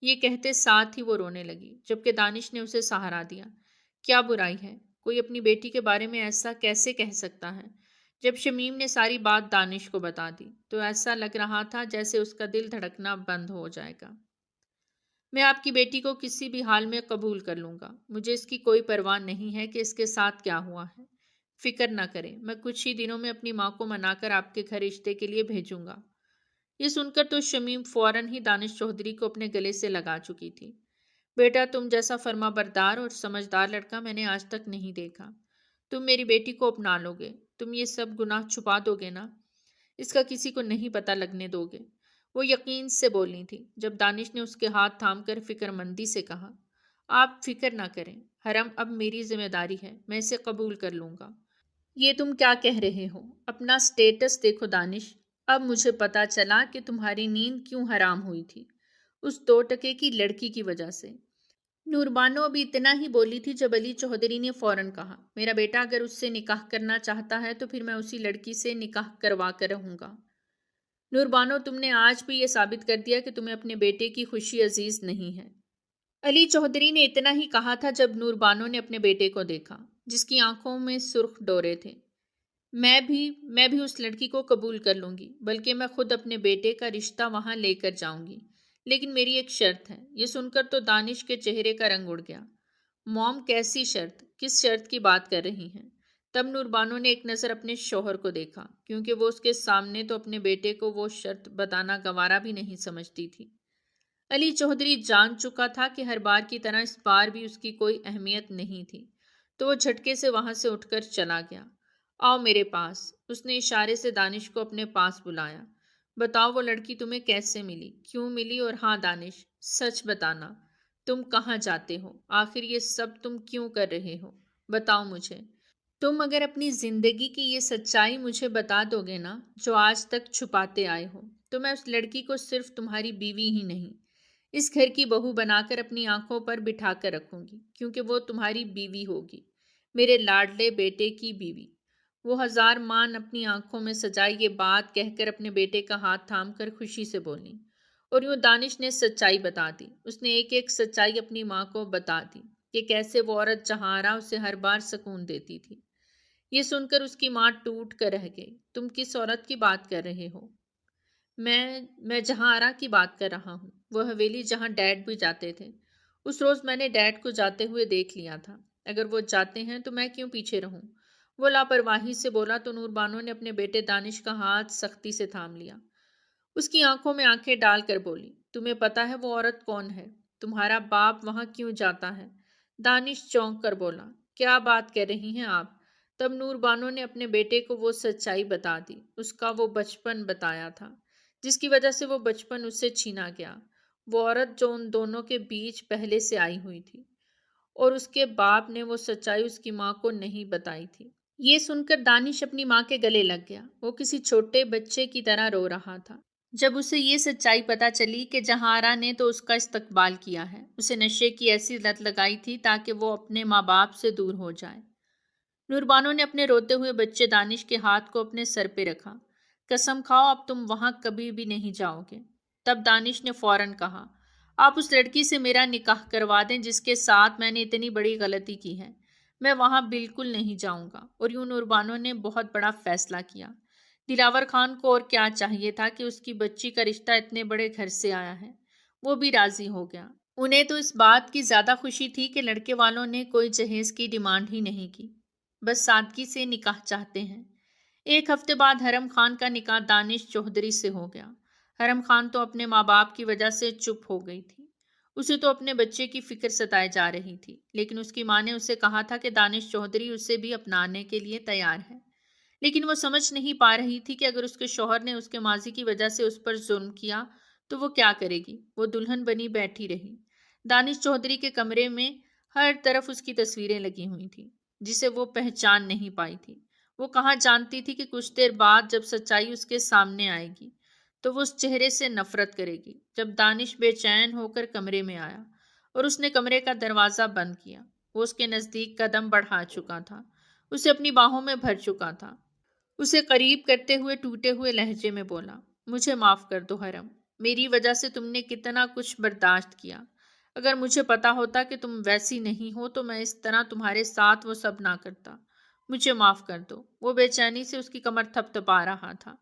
یہ کہتے ساتھ ہی وہ رونے لگی، جبکہ دانش نے اسے سہارا دیا۔ کیا برائی ہے؟ کوئی اپنی بیٹی کے بارے میں ایسا کیسے کہہ سکتا ہے؟ جب شمیم نے ساری بات دانش کو بتا دی تو ایسا لگ رہا تھا جیسے اس کا دل دھڑکنا بند ہو جائے گا۔ میں آپ کی بیٹی کو کسی بھی حال میں قبول کر لوں گا۔ مجھے اس کی کوئی پرواہ نہیں ہے کہ اس کے ساتھ کیا ہوا ہے۔ فکر نہ کریں، میں کچھ ہی دنوں میں اپنی ماں کو منا کر آپ کے گھر رشتے کے لیے بھیجوں گا۔ یہ سن کر تو شمیم فوراً ہی دانش چودھری کو اپنے گلے سے لگا چکی تھی۔ بیٹا، تم جیسا فرما بردار اور سمجھدار لڑکا میں نے آج تک نہیں دیکھا۔ تم میری بیٹی کو اپنا لو گے، تم یہ سب گناہ چھپا دو گے نا؟ اس کا کسی کو نہیں پتہ لگنے دو گے؟ وہ یقین سے بولنی تھی جب دانش نے اس کے ہاتھ تھام کر فکر مندی سے کہا، آپ فکر نہ کریں، حرم اب میری ذمہ داری ہے، میں اسے قبول کر لوں گا۔ یہ تم کیا کہہ رہے ہو؟ اپنا سٹیٹس دیکھو دانش۔ اب مجھے پتا چلا کہ تمہاری نیند کیوں حرام ہوئی تھی، اس 2 ٹکے کی لڑکی کی وجہ سے۔ نور بانو ابھی اتنا ہی بولی تھی جب علی چودھری نے فوراً کہا، میرا بیٹا اگر اس سے نکاح کرنا چاہتا ہے تو پھر میں اسی لڑکی سے نکاح کروا کر رہوں گا۔ نور بانو، تم نے آج بھی یہ ثابت کر دیا کہ تمہیں اپنے بیٹے کی خوشی عزیز نہیں ہے۔ علی چودھری نے اتنا ہی کہا تھا جب نور بانو نے اپنے بیٹے کو دیکھا، جس کی آنکھوں میں سرخ ڈورے تھے۔ میں بھی اس لڑکی کو قبول کر لوں گی، بلکہ میں خود اپنے بیٹے کا رشتہ وہاں لے کر جاؤں گی، لیکن میری ایک شرط ہے۔ یہ سن کر تو دانش کے چہرے کا رنگ اڑ گیا۔ موم، کیسی شرط؟ کس شرط کی بات کر رہی ہیں؟ تب نور بانو نے ایک نظر اپنے شوہر کو دیکھا، کیونکہ وہ اس کے سامنے تو اپنے بیٹے کو وہ شرط بتانا گوارا بھی نہیں سمجھتی تھی۔ علی چودھری جان چکا تھا کہ ہر بار کی طرح اس بار بھی اس کی کوئی اہمیت نہیں تھی، تو وہ جھٹکے سے وہاں سے اٹھ کر چلا گیا۔ آؤ میرے پاس، اس نے اشارے سے دانش کو اپنے پاس بلایا۔ بتاؤ وہ لڑکی تمہیں کیسے ملی، کیوں ملی، اور ہاں دانش، سچ بتانا، تم کہاں جاتے ہو؟ آخر یہ سب تم کیوں کر رہے ہو؟ بتاؤ مجھے۔ تم اگر اپنی زندگی کی یہ سچائی مجھے بتا دو گے نا، جو آج تک چھپاتے آئے ہو، تو میں اس لڑکی کو صرف تمہاری بیوی ہی نہیں، اس گھر کی بہو بنا کر اپنی آنکھوں پر بٹھا کر رکھوں گی، کیونکہ وہ تمہاری بیوی ہوگی، میرے لاڈلے بیٹے کی بیوی۔ وہ ہزار مان اپنی آنکھوں میں سجائی یہ بات کہہ کر اپنے بیٹے کا ہاتھ تھام کر خوشی سے بولی، اور یوں دانش نے سچائی بتا دی۔ اس نے ایک ایک سچائی اپنی ماں کو بتا دی کہ کیسے وہ عورت جہاں اسے ہر بار سکون دیتی تھی۔ یہ سن کر اس کی ماں ٹوٹ کر رہ گئی۔ تم کس عورت کی بات کر رہے ہو؟ میں جہاں کی بات کر رہا ہوں، وہ حویلی جہاں ڈیڈ بھی جاتے تھے۔ اس روز میں نے ڈیڈ کو جاتے ہوئے دیکھ لیا تھا، اگر وہ جاتے ہیں تو میں کیوں پیچھے رہوں؟ وہ لاپرواہی سے بولا تو نور بانو نے اپنے بیٹے دانش کا ہاتھ سختی سے تھام لیا۔ اس کی آنکھوں میں آنکھیں ڈال کر بولی، تمہیں پتا ہے وہ عورت کون ہے؟ تمہارا باپ وہاں کیوں جاتا ہے؟ دانش چونک کر بولا، کیا بات کر رہی ہیں آپ؟ تب نور بانو نے اپنے بیٹے کو وہ سچائی بتا دی، اس کا وہ بچپن بتایا تھا، جس کی وجہ سے وہ بچپن اس سے چھینا گیا، وہ عورت جو ان دونوں کے بیچ پہلے سے آئی ہوئی تھی، اور اس کے باپ نے وہ سچائی اس کی ماں کو نہیں بتائی تھی۔ یہ سن کر دانش اپنی ماں کے گلے لگ گیا۔ وہ کسی چھوٹے بچے کی طرح رو رہا تھا جب اسے یہ سچائی پتہ چلی کہ جہارا نے تو اس کا استقبال کیا ہے، اسے نشے کی ایسی لت لگائی تھی تاکہ وہ اپنے ماں باپ سے دور ہو جائے۔ نور بانو نے اپنے روتے ہوئے بچے دانش کے ہاتھ کو اپنے سر پہ رکھا۔ قسم کھاؤ اب تم وہاں کبھی بھی نہیں جاؤ گے۔ تب دانش نے فوراً کہا، آپ اس لڑکی سے میرا نکاح کروا دیں جس کے ساتھ میں نے اتنی بڑی غلطی کی ہے، میں وہاں بالکل نہیں جاؤں گا۔ اور یوں نور بانو نے بہت بڑا فیصلہ کیا۔ دلاور خان کو اور کیا چاہیے تھا کہ اس کی بچی کا رشتہ اتنے بڑے گھر سے آیا ہے، وہ بھی راضی ہو گیا۔ انہیں تو اس بات کی زیادہ خوشی تھی کہ لڑکے والوں نے کوئی جہیز کی ڈیمانڈ ہی نہیں کی، بس سادگی سے نکاح چاہتے ہیں۔ 1 ہفتے بعد حرم خان کا نکاح دانش چودھری سے ہو گیا۔ حرم خان تو اپنے ماں باپ کی وجہ سے چپ ہو گئی تھی، اسے تو اپنے بچے کی فکر ستائے جا رہی تھی، لیکن اس کی ماں نے اسے کہا تھا کہ دانش چودھری اسے بھی اپنانے کے لیے تیار ہے، لیکن وہ سمجھ نہیں پا رہی تھی کہ اگر اس کے شوہر نے اس کے ماضی کی وجہ سے اس پر ظلم کیا تو وہ کیا کرے گی۔ وہ دلہن بنی بیٹھی رہی۔ دانش چودھری کے کمرے میں ہر طرف اس کی تصویریں لگی ہوئی تھیں، جسے وہ پہچان نہیں پائی تھی۔ وہ کہاں جانتی تھی کہ کچھ دیر بعد جب سچائی اس کے سامنے آئے گی تو وہ اس چہرے سے نفرت کرے گی۔ جب دانش بے چین ہو کر کمرے میں آیا اور اس نے کمرے کا دروازہ بند کیا، وہ اس کے نزدیک قدم بڑھا چکا تھا، اسے اپنی باہوں میں بھر چکا تھا۔ اسے قریب کرتے ہوئے ٹوٹے ہوئے لہجے میں بولا، مجھے معاف کر دو حرم، میری وجہ سے تم نے کتنا کچھ برداشت کیا۔ اگر مجھے پتا ہوتا کہ تم ویسی نہیں ہو تو میں اس طرح تمہارے ساتھ وہ سب نہ کرتا، مجھے معاف کر دو۔ وہ بے چینی سے اس کی کمر تھپتھپا رہا تھا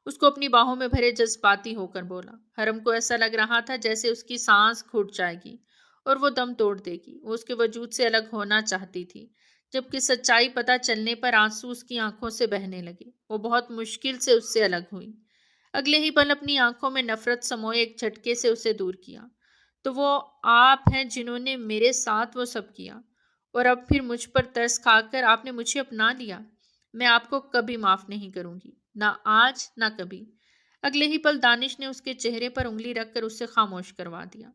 اس کو اپنی باہوں میں بھرے جذباتی ہو کر بولا۔ حرم کو ایسا لگ رہا تھا جیسے اس کی سانس گھٹ جائے گی اور وہ دم توڑ دے گی۔ وہ اس کے وجود سے الگ ہونا چاہتی تھی، جبکہ سچائی پتہ چلنے پر آنسو اس کی آنکھوں سے بہنے لگے۔ وہ بہت مشکل سے اس سے الگ ہوئی۔ اگلے ہی پل اپنی آنکھوں میں نفرت سموئے ایک جھٹکے سے اسے دور کیا۔ تو وہ آپ ہیں جنہوں نے میرے ساتھ وہ سب کیا، اور اب پھر مجھ پر ترس کھا کر آپ نے مجھے اپنا لیا۔ میں آپ کو کبھی معاف نہیں کروں گی، نہ آج نہ کبھی۔ اگلے ہی پل دانش نے اس کے چہرے پر انگلی رکھ کر اسے خاموش کروا دیا۔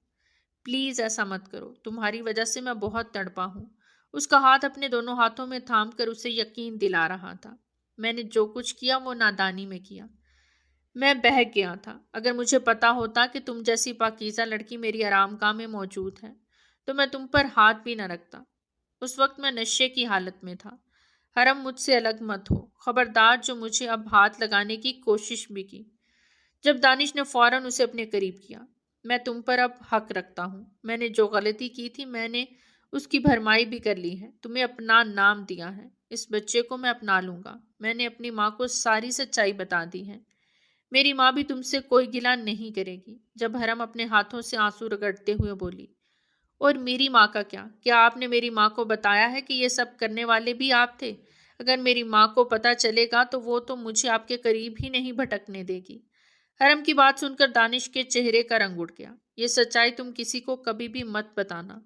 پلیز ایسا مت کرو، تمہاری وجہ سے میں بہت تڑپا ہوں۔ اس کا ہاتھ اپنے دونوں ہاتھوں میں تھام کر اسے یقین دلا رہا تھا۔ میں نے جو کچھ کیا وہ نادانی میں کیا۔ میں بہک گیا تھا۔ اگر مجھے پتا ہوتا کہ تم جیسی پاکیزہ لڑکی میری آرام گاہ میں موجود ہے تو میں تم پر ہاتھ بھی نہ رکھتا۔ اس وقت میں نشے کی حالت میں تھا۔ حرم مجھ سے الگ مت ہو، خبردار جو مجھے اب ہاتھ لگانے کی کوشش بھی کی۔ جب دانش نے فوراً اسے اپنے قریب کیا۔ میں تم پر اب حق رکھتا ہوں۔ میں نے جو غلطی کی تھی میں نے اس کی بھرمائی بھی کر لی ہے۔ تمہیں اپنا نام دیا ہے، اس بچے کو میں اپنا لوں گا۔ میں نے اپنی ماں کو ساری سچائی بتا دی ہے۔ میری ماں بھی تم سے کوئی گلہ نہیں کرے گی۔ جب حرم اپنے ہاتھوں سے آنسو رگڑتے ہوئے بولی، اور میری ماں کا کیا آپ نے میری ماں کو بتایا ہے کہ یہ سب کرنے والے بھی آپ تھے؟ اگر میری ماں کو پتا چلے گا تو وہ تو مجھے آپ کے قریب ہی نہیں بھٹکنے دے گی۔ حرم کی بات سن کر دانش کے چہرے کا رنگ اڑ گیا۔ یہ سچائی تم کسی کو کبھی بھی مت بتانا،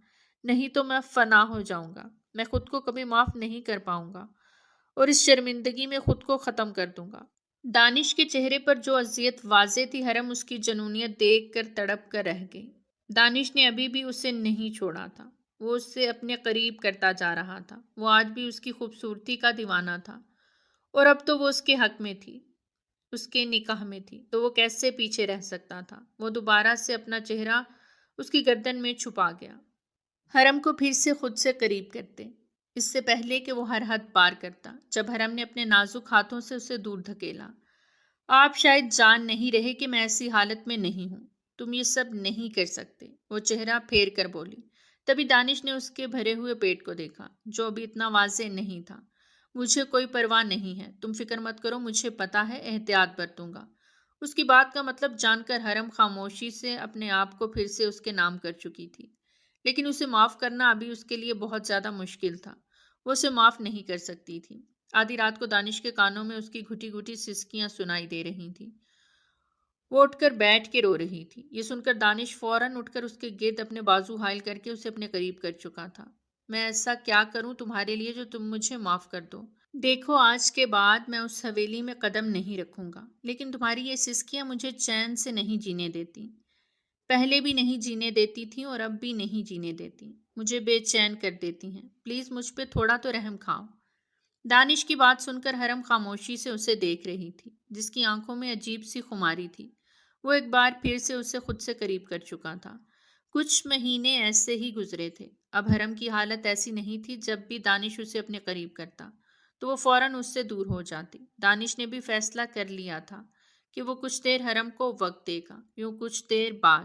نہیں تو میں فنا ہو جاؤں گا۔ میں خود کو کبھی معاف نہیں کر پاؤں گا اور اس شرمندگی میں خود کو ختم کر دوں گا۔ دانش کے چہرے پر جو اذیت واضح تھی، حرم اس کی جنونیت دیکھ کر تڑپ کر رہ گئی۔ دانش نے ابھی بھی اسے نہیں چھوڑا تھا۔ وہ اس سے اپنے قریب کرتا جا رہا تھا۔ وہ آج بھی اس کی خوبصورتی کا دیوانہ تھا، اور اب تو وہ اس کے حق میں تھی، اس کے نکاح میں تھی، تو وہ کیسے پیچھے رہ سکتا تھا؟ وہ دوبارہ سے اپنا چہرہ اس کی گردن میں چھپا گیا، حرم کو پھر سے خود سے قریب کرتے، اس سے پہلے کہ وہ ہر حد پار کرتا۔ جب حرم نے اپنے نازک ہاتھوں سے اسے دور دھکیلا، آپ شاید جان نہیں رہے کہ میں ایسی حالت میں نہیں ہوں، تم یہ سب نہیں کر سکتے، وہ چہرہ پھیر کر بولی۔ تبھی دانش نے اس کے بھرے ہوئے پیٹ کو دیکھا، جو ابھی اتنا واضح نہیں تھا۔ مجھے کوئی پرواہ نہیں ہے، تم فکر مت کرو، مجھے پتا ہے، احتیاط برتوں گا۔ اس کی بات کا مطلب جان کر حرم خاموشی سے اپنے آپ کو پھر سے اس کے نام کر چکی تھی، لیکن اسے معاف کرنا ابھی اس کے لیے بہت زیادہ مشکل تھا۔ وہ اسے معاف نہیں کر سکتی تھی۔ آدھی رات کو دانش کے کانوں میں اس کی گھٹی گھٹی سسکیاں سنائی دے رہی تھیں۔ وہ اٹھ کر بیٹھ کے رو رہی تھی۔ یہ سن کر دانش فوراً اٹھ کر اس کے گرد اپنے بازو حائل کر کے اسے اپنے قریب کر چکا تھا۔ میں ایسا کیا کروں تمہارے لیے جو تم مجھے معاف کر دو؟ دیکھو، آج کے بعد میں اس حویلی میں قدم نہیں رکھوں گا، لیکن تمہاری یہ سسکیاں مجھے چین سے نہیں جینے دیتی۔ پہلے بھی نہیں جینے دیتی تھیں اور اب بھی نہیں جینے دیتی، مجھے بے چین کر دیتی ہیں۔ پلیز مجھ پہ تھوڑا تو رحم کھاؤ۔ دانش کی بات سن کر حرم خاموشی سے اسے دیکھ رہی تھی، جس کی آنکھوں میں عجیب سی خماری تھی۔ وہ ایک بار پھر سے اسے خود سے قریب کر چکا تھا۔ کچھ مہینے ایسے ہی گزرے تھے۔ اب حرم کی حالت ایسی نہیں تھی، جب بھی دانش اسے اپنے قریب کرتا تو وہ فوراً اس سے دور ہو جاتی۔ دانش نے بھی فیصلہ کر لیا تھا کہ وہ کچھ دیر حرم کو وقت دے گا۔ یوں کچھ دیر بعد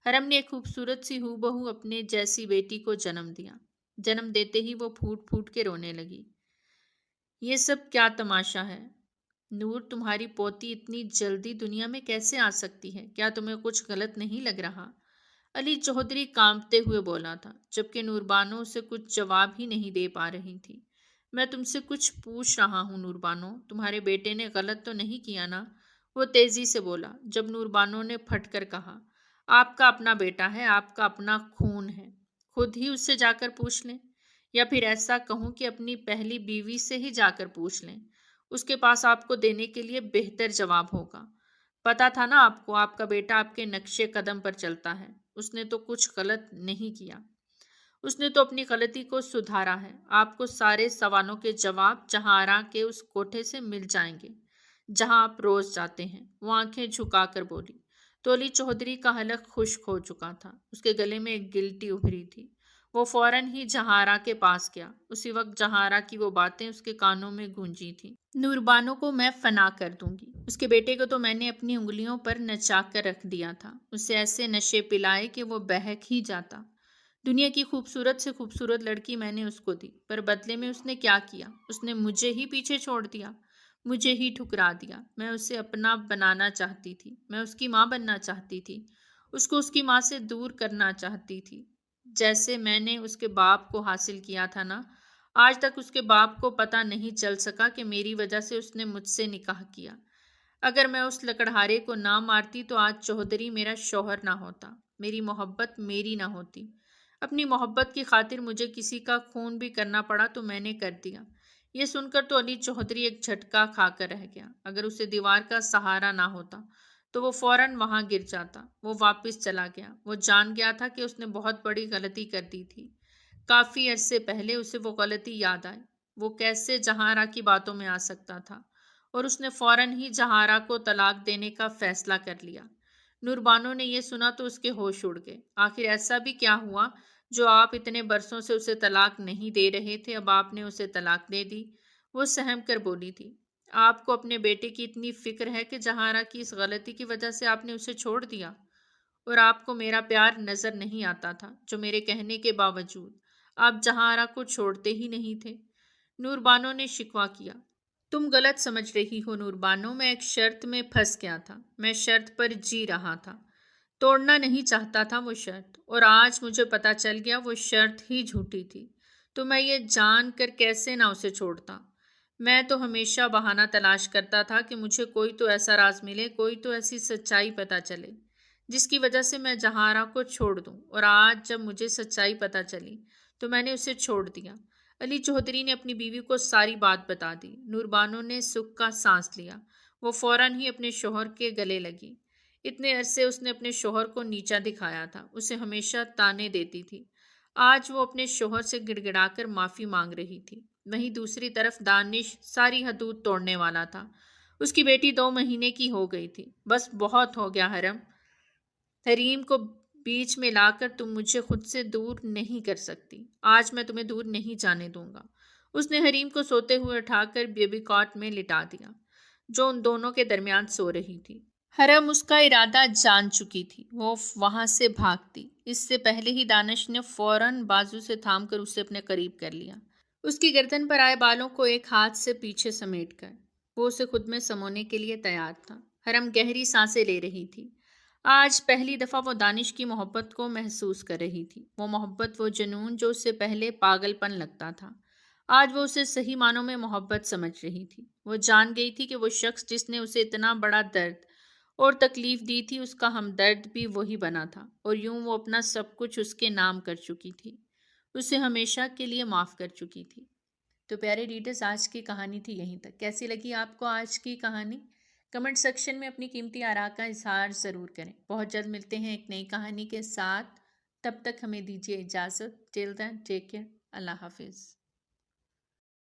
حرم نے ایک خوبصورت سی ہو بہو اپنے جیسی بیٹی کو جنم دیا۔ جنم دیتے ہی وہ پھوٹ پھوٹ کے رونے لگی۔ یہ سب کیا تماشا ہے؟ نور، تمہاری پوتی اتنی جلدی دنیا میں کیسے آ سکتی ہے؟ کیا تمہیں کچھ غلط نہیں لگ رہا؟ علی چودھری کانپتے ہوئے بولا تھا، جبکہ نور بانو اسے کچھ جواب ہی نہیں دے پا رہی تھی۔ میں تم سے کچھ پوچھ رہا ہوں نور بانو، تمہارے بیٹے نے غلط تو نہیں کیا نا؟ وہ تیزی سے بولا۔ جب نور بانو نے پھٹ کر کہا، آپ کا اپنا بیٹا ہے، آپ کا اپنا خون ہے، خود ہی اس سے جا کر پوچھ لیں، یا پھر ایسا کہوں کہ اپنی پہلی بیوی سے ہی جا کر پوچھ لیں، اس کے پاس آپ کو دینے کے لیے بہتر جواب ہوگا۔ پتا تھا نا آپ کو، آپ کا بیٹا آپ کے نقشے قدم پر چلتا ہے، اس نے تو کچھ غلط نہیں کیا، اس نے تو اپنی غلطی کو سدھارا ہے۔ آپ کو سارے سوالوں کے جواب جہاں کے اس کوٹھے سے مل جائیں گے جہاں آپ روز جاتے ہیں۔ وہ آنکھیں جھکا کر بولی۔ تو علی چودھری کا حلق خشک ہو چکا تھا، اس کے گلے میں ایک گلٹی ابھری تھی۔ وہ فوراً ہی جہارا کے پاس گیا۔ اسی وقت جہارا کی وہ باتیں اس کے کانوں میں گونجی تھیں۔ نور بانو کو میں فنا کر دوں گی، اس کے بیٹے کو تو میں نے اپنی انگلیوں پر نچا کر رکھ دیا تھا، اسے ایسے نشے پلائے کہ وہ بہک ہی جاتا۔ دنیا کی خوبصورت سے خوبصورت لڑکی میں نے اس کو دی، پر بدلے میں اس نے کیا کیا؟ اس نے مجھے ہی پیچھے چھوڑ دیا۔ مجھے ہی ٹھکرا دیا۔ میں اسے اپنا بنانا چاہتی تھی، میں اس کی ماں بننا چاہتی تھی، اس کو اس کی ماں سے دور کرنا چاہتی تھی، جیسے میں نے اس کے باپ کو حاصل کیا تھا نا۔ آج تک اس کے باپ کو پتہ نہیں چل سکا کہ میری وجہ سے اس نے مجھ سے نکاح کیا۔ اگر میں اس لکڑہارے کو نہ مارتی تو آج چوہدری میرا شوہر نہ ہوتا، میری محبت میری نہ ہوتی۔ اپنی محبت کی خاطر مجھے کسی کا خون بھی کرنا پڑا تو میں نے کر دیا۔ یہ سن کر تو علی چوہدری ایک جھٹکا کھا کر رہ گیا۔ اگر اسے دیوار کا سہارا نہ ہوتا تو وہ فوراً وہاں گر جاتا۔ وہ واپس چلا گیا۔ وہ جان گیا تھا کہ اس نے بہت بڑی غلطی کر دی تھی۔ کافی عرصے پہلے اسے وہ غلطی یاد آئی۔ وہ کیسے جہاں کی باتوں میں آ سکتا تھا، اور اس نے فوراً ہی جہاں کو طلاق دینے کا فیصلہ کر لیا۔ نوربانو نے یہ سنا تو اس کے ہوش اڑ گئے۔ آخر ایسا بھی کیا ہوا جو آپ اتنے برسوں سے اسے طلاق نہیں دے رہے تھے، اب آپ نے اسے طلاق دے دی؟ وہ سہم کر بولی تھی۔ آپ کو اپنے بیٹے کی اتنی فکر ہے کہ جہاں کی اس غلطی کی وجہ سے آپ نے اسے چھوڑ دیا، اور آپ کو میرا پیار نظر نہیں آتا تھا، جو میرے کہنے کے باوجود آپ جہاں کو چھوڑتے ہی نہیں تھے۔ نوربانو نے شکوہ کیا۔ تم غلط سمجھ رہی ہو نوربانو، میں ایک شرط میں پھنس گیا تھا، میں شرط پر جی رہا تھا، توڑنا نہیں چاہتا تھا وہ شرط، اور آج مجھے پتا چل گیا وہ شرط ہی جھوٹی تھی، تو میں یہ جان کر کیسے نہ اسے چھوڑتا۔ میں تو ہمیشہ بہانہ تلاش کرتا تھا کہ مجھے کوئی تو ایسا راز ملے، کوئی تو ایسی سچائی پتا چلے جس کی وجہ سے میں جہارا کو چھوڑ دوں، اور آج جب مجھے سچائی پتا چلی تو میں نے اسے چھوڑ دیا۔ علی چوہدری نے اپنی بیوی کو ساری بات بتا دی۔ نوربانو نے سکھ کا سانس لیا۔ وہ فوراً ہی اپنے شوہر کے گلے لگی۔ اتنے عرصے اس نے اپنے شوہر کو نیچا دکھایا تھا، اسے ہمیشہ تانے دیتی تھی۔ آج وہ اپنے شوہر سے گڑ گڑا کر معافی مانگ رہی تھی۔ وہیں دوسری طرف دانش ساری حدود توڑنے والا تھا۔ اس کی بیٹی 2 مہینے کی ہو گئی تھی۔ بس بہت ہو گیا حریم کو بیچ میں لا کر تم مجھے خود سے دور نہیں کر سکتی۔ آج میں تمہیں دور نہیں جانے دوں گا۔ اس نے حریم کو سوتے ہوئے اٹھا کر بیبی کاٹ میں لٹا دیا، جو ان دونوں کے درمیان سو رہی تھی۔ حرم اس کا ارادہ جان چکی تھی، وہ وہاں سے بھاگتی۔ اس سے پہلے ہی دانش نے فوراً بازو سے تھام کر اسے اپنے قریب کر لیا، اس کی گردن پر آئے بالوں کو ایک ہاتھ سے پیچھے سمیٹ کر۔ وہ اسے خود میں سمونے کے لیے تیار تھا۔ حرم گہری سانسیں لے رہی تھی۔ آج پہلی دفعہ وہ دانش کی محبت کو محسوس کر رہی تھی، وہ محبت، وہ جنون جو اس سے پہلے پاگل پن لگتا تھا۔ آج وہ اسے صحیح معنوں میں محبت سمجھ رہی تھی۔ وہ جان گئی تھی کہ وہ شخص جس نے اسے اتنا بڑا درد اور تکلیف دی تھی، اس کا ہمدرد بھی وہی بنا تھا، اور یوں وہ اپنا سب کچھ اس کے نام کر چکی تھی، اسے ہمیشہ کے لیے معاف کر چکی تھی۔ تو پیارے ریڈرز، آج کی کہانی تھی یہیں تک۔ کیسی لگی آپ کو آج کی کہانی؟ کمنٹ سیکشن میں اپنی قیمتی آراء کا اظہار ضرور کریں۔ بہت جلد ملتے ہیں ایک نئی کہانی کے ساتھ، تب تک ہمیں دیجیے اجازت۔ ٹل دین ٹیک کیئر، اللہ حافظ۔